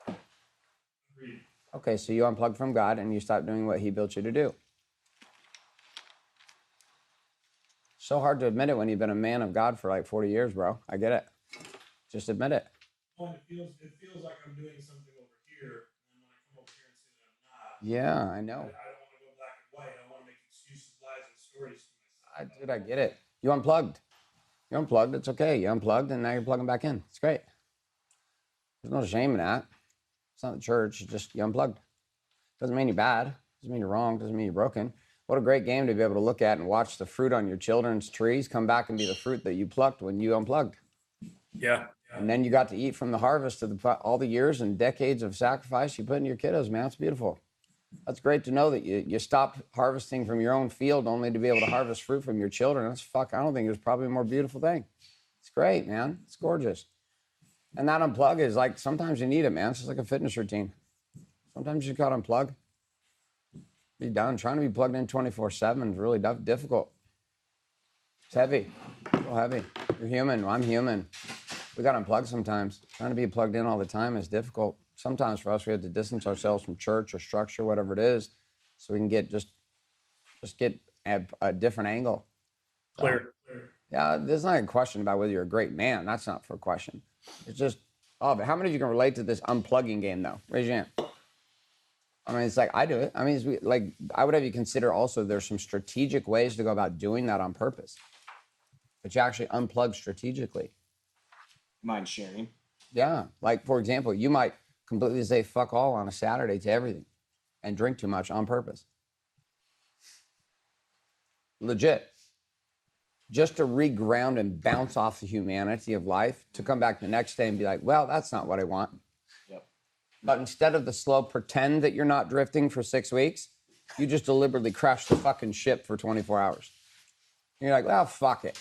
Agreed. Okay, so you unplugged from God and you stopped doing what he built you to do. So hard to admit it when you've been a man of God for like 40 years, bro. I get it. Just admit it. Well, it feels like I'm doing something over here, and when I come over here and say that I'm not. Yeah, I know. I don't want to go black and white. I want to make excuses, lies, and stories to myself. Dude, I get it. You unplugged. You unplugged. It's okay. You unplugged and now you're plugging back in. It's great. There's no shame in that. It's not the church. It's just you unplugged. Doesn't mean you're bad. Doesn't mean you're wrong. Doesn't mean you're broken. What a great game to be able to look at and watch the fruit on your children's trees come back and be the fruit that you plucked when you unplugged. Yeah. And then you got to eat from the harvest of all the years and decades of sacrifice you put in your kiddos, man. It's beautiful. That's great to know that you stopped harvesting from your own field only to be able to harvest fruit from your children. I don't think there's probably a more beautiful thing. It's great, man. It's gorgeous. And that unplug is like, sometimes you need it, man. It's just like a fitness routine. Sometimes you just got to unplug. Be done. Trying to be plugged in 24/7 is really difficult. It's heavy. It's so heavy. You're human. I'm human. We got to unplug sometimes. Trying to be plugged in all the time is difficult. Sometimes for us, we have to distance ourselves from church or structure, whatever it is, so we can get just get a different angle. Clear. Yeah, there's not a question about whether you're a great man. That's not for a question. It's just, oh, but how many of you can relate to this unplugging game, though? Raise your hand. I mean, it's like, I do it. I mean, I would have you consider also there's some strategic ways to go about doing that on purpose. But you actually unplug strategically. Mind sharing? Yeah. Like, for example, you might completely say fuck all on a Saturday to everything and drink too much on purpose. Legit. Just to reground and bounce off the humanity of life, to come back the next day and be like, well, that's not what I want. Yep. But instead of the slow pretend that you're not drifting for 6 weeks, you just deliberately crash the fucking ship for 24 hours. And you're like, well, fuck it.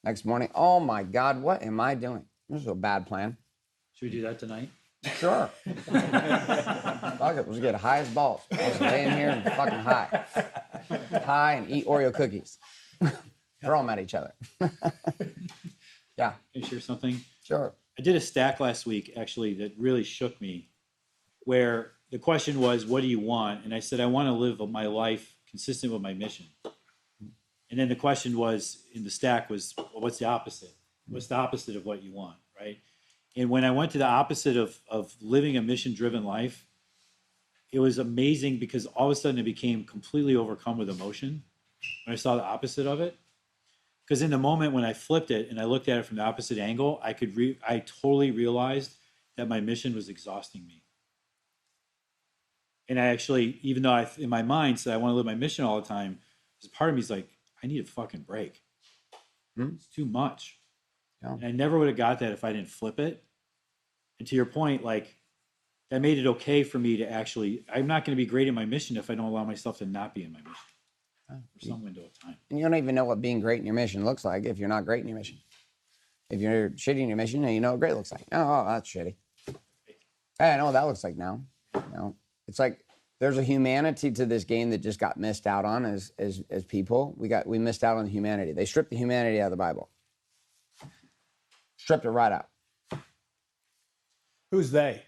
Next morning, oh my God, what am I doing? This is a bad plan. Should we do that tonight? Sure. Fuck it, let's get high as balls. Let's lay in here and fucking high. High and eat Oreo cookies. Throw them at each other. Yeah. Can I share something? Sure. I did a stack last week, actually, that really shook me, where the question was, what do you want? And I said, I want to live my life consistent with my mission. And then the question was, in the stack was, well, what's the opposite? What's the opposite of what you want, right? And when I went to the opposite of living a mission-driven life, it was amazing because all of a sudden I became completely overcome with emotion when I saw the opposite of it. Because in the moment when I flipped it and I looked at it from the opposite angle, I totally realized that my mission was exhausting me. And I actually, even though in my mind said I want to live my mission all the time, there's part of me is like, I need a fucking break. It's too much. Yeah. And I never would have got that if I didn't flip it. And to your point, like, that made it okay for me to actually, I'm not going to be great in my mission if I don't allow myself to not be in my mission for some window of time. And you don't even know what being great in your mission looks like if you're not great in your mission. If you're shitty in your mission, you know what great looks like. Oh, that's shitty. Hey, I know what that looks like now. You know, it's like there's a humanity to this game that just got missed out on as people. We missed out on the humanity. They stripped the humanity out of the Bible. Stripped it right out. Who's they?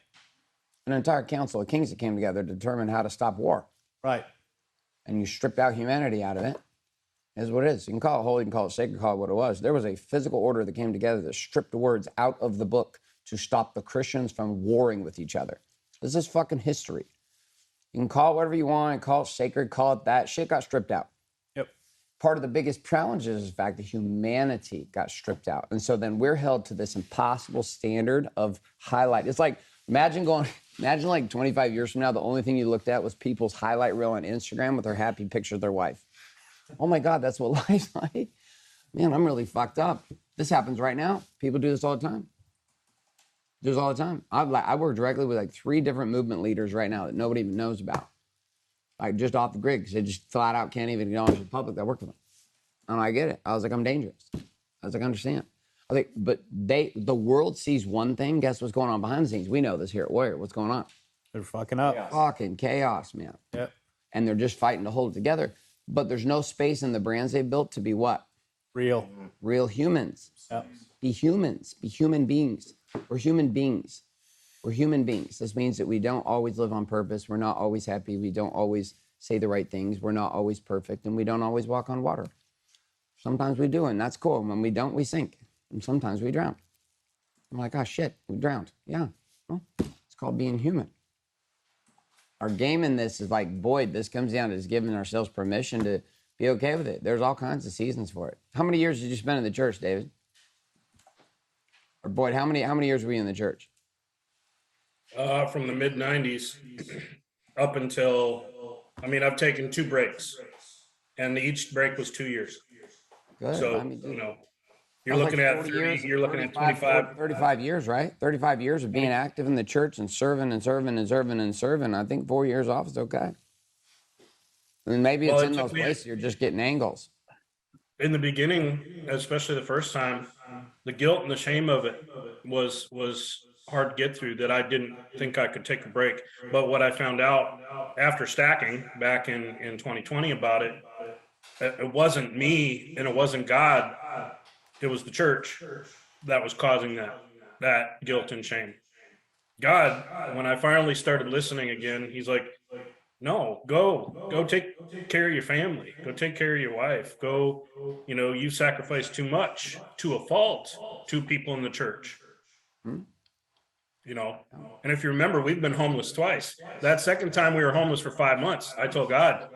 An entire council of kings that came together to determine how to stop war. Right. And you stripped out humanity out of it. Is what it is. You can call it holy, you can call it sacred, call it what it was. There was a physical order that came together that stripped the words out of the book to stop the Christians from warring with each other. This is fucking history. You can call it whatever you want, call it sacred, call it that. Shit got stripped out. Yep. Part of the biggest challenge is the fact that humanity got stripped out. And so then we're held to this impossible standard of highlight. It's like, imagine like 25 years from now, the only thing you looked at was people's highlight reel on Instagram with their happy picture of their wife. Oh my God, that's what life's like. Man, I'm really fucked up. This happens right now. People do this all the time. Do this all the time. I work directly with like 3 different movement leaders right now that nobody even knows about. Like just off the grid because they just flat out can't even acknowledge the public that work with them. And I get it. I was like, I'm dangerous. I was like, I understand. I was like, but the world sees one thing. Guess what's going on behind the scenes? We know this here at Warrior. What's going on? They're fucking up. Fucking chaos, man. Yep. And they're just fighting to hold it together. But there's no space in the brands they built to be what? Real. Real humans. Yep. Be humans. Be human beings. We're human beings. We're human beings. This means that we don't always live on purpose. We're not always happy. We don't always say the right things. We're not always perfect. And we don't always walk on water. Sometimes we do, and that's cool. And when we don't, we sink. And sometimes we drown. I'm like, oh, shit, we drowned. Yeah. Well, it's called being human. Our game in this is like, Boyd, this comes down to just giving ourselves permission to be okay with it. There's all kinds of seasons for it. How many years did you spend in the church, David? Or Boyd, how many years were you in the church? From the mid '90s up until, I've taken 2 breaks, and each break was 2 years. Good. So, you're looking at 35 years, right? 35 years of being active in the church and serving and serving and serving and serving. I think 4 years off is okay. And maybe it's in those places you're just getting angles. In the beginning, especially the first time, the guilt and the shame of it was hard to get through, that I didn't think I could take a break. But what I found out after stacking back in 2020 about it, It wasn't me and it wasn't God. It was the church that was causing that guilt and shame. God, when I finally started listening again, he's like, no, go take care of your family. Go take care of your wife. Go, you sacrificed too much to a fault to people in the church. And if you remember, we've been homeless twice. That second time we were homeless for 5 months, I told God,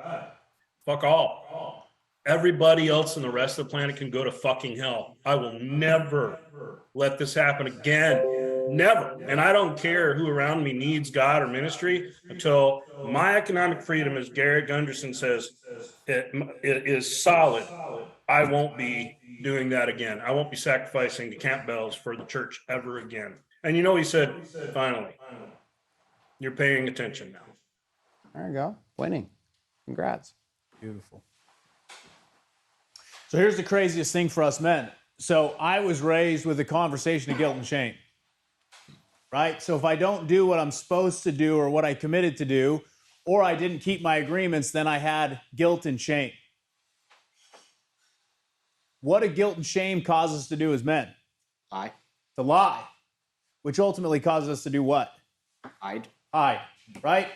fuck all. Everybody else in the rest of the planet can go to fucking hell. I will never let this happen again. Never. And I don't care who around me needs God or ministry until my economic freedom, as Garrett Gunderson says, it is solid. I won't be doing that again. I won't be sacrificing to Campbell's for the church ever again. And he said, finally, you're paying attention now. There you go. Winning. Congrats. Beautiful. So here's the craziest thing for us men. So I was raised with a conversation of guilt and shame, right? So if I don't do what I'm supposed to do or what I committed to do, or I didn't keep my agreements, then I had guilt and shame. What do guilt and shame cause us to do as men? Lie. To lie, which ultimately causes us to do what? Hide. Hide, right?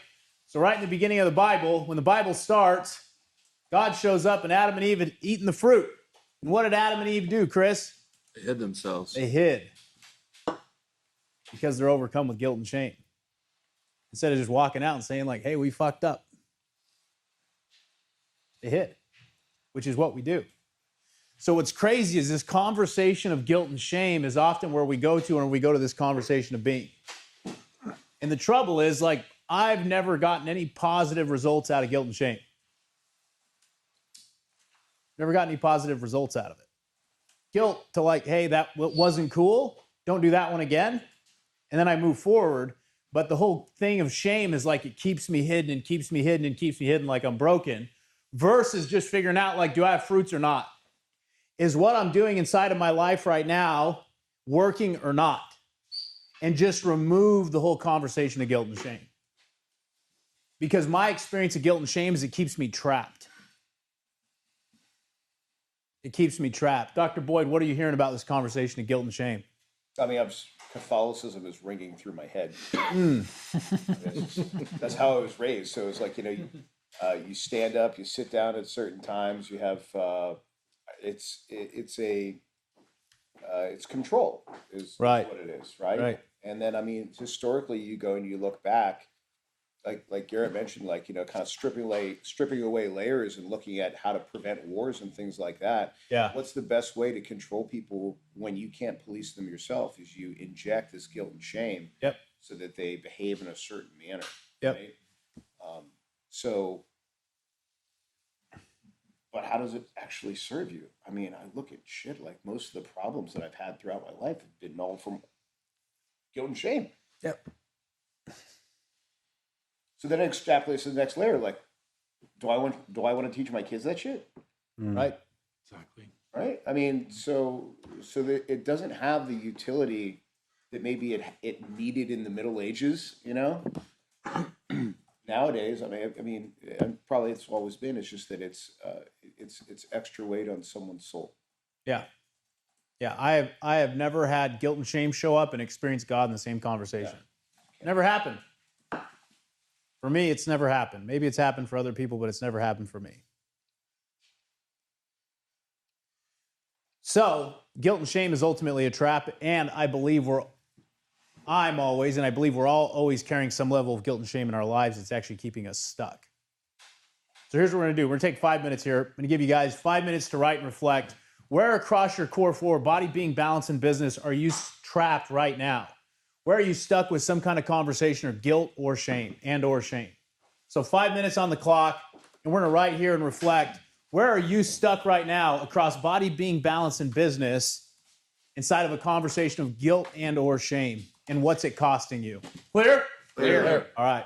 So right in the beginning of the Bible, when the Bible starts, God shows up and Adam and Eve had eaten the fruit. And what did Adam and Eve do, Chris? They hid themselves. They hid. Because they're overcome with guilt and shame. Instead of just walking out and saying like, hey, we fucked up. They hid, which is what we do. So what's crazy is this conversation of guilt and shame is often where we go to when we go to this conversation of being. And the trouble is, like, I've never gotten any positive results out of guilt and shame. Never got any positive results out of it. Guilt to like, hey, that wasn't cool. Don't do that one again. And then I move forward. But the whole thing of shame is like it keeps me hidden and keeps me hidden and keeps me hidden like I'm broken. Versus just figuring out like, do I have fruits or not? Is what I'm doing inside of my life right now working or not? And just remove the whole conversation of guilt and shame. Because my experience of guilt and shame is it keeps me trapped. It keeps me trapped. Dr. Boyd, what are you hearing about this conversation of guilt and shame? I mean, Catholicism is ringing through my head. That's how I was raised. So it's like, you stand up, you sit down at certain times, you have, it's control is Right. what it is, right? Right. And then, I mean, historically, you go and you look back, like Garrett mentioned, like, kind of stripping away layers and looking at how to prevent wars and things like that. Yeah. What's the best way to control people when you can't police them yourself is you inject this guilt and shame. Yep. So that they behave in a certain manner. Yep. Right? But how does it actually serve you? I mean, I look at shit like most of the problems that I've had throughout my life have been all from guilt and shame. Yep. So then it extrapolates to the next layer. Like, do I want to teach my kids that shit? Right. Exactly. Right. I mean, so that it doesn't have the utility that maybe it needed in the Middle Ages. Nowadays, I mean, and probably it's always been. It's just that it's extra weight on someone's soul. Yeah. Yeah. I have never had guilt and shame show up and experience God in the same conversation. Yeah. Never happened. For me, it's never happened. Maybe it's happened for other people, but it's never happened for me. So, guilt and shame is ultimately a trap, and I believe we're all always carrying some level of guilt and shame in our lives. It's actually keeping us stuck. So here's what we're going to do. We're going to take 5 minutes here. I'm going to give you guys 5 minutes to write and reflect. Where across your core four, body, being, balance, and business, are you trapped right now? Where are you stuck with some kind of conversation or guilt or shame or shame? So 5 minutes on the clock, and we're going to write here and reflect. Where are you stuck right now across body, being, balance, and business inside of a conversation of guilt or shame? And what's it costing you? Clear? Clear. All right.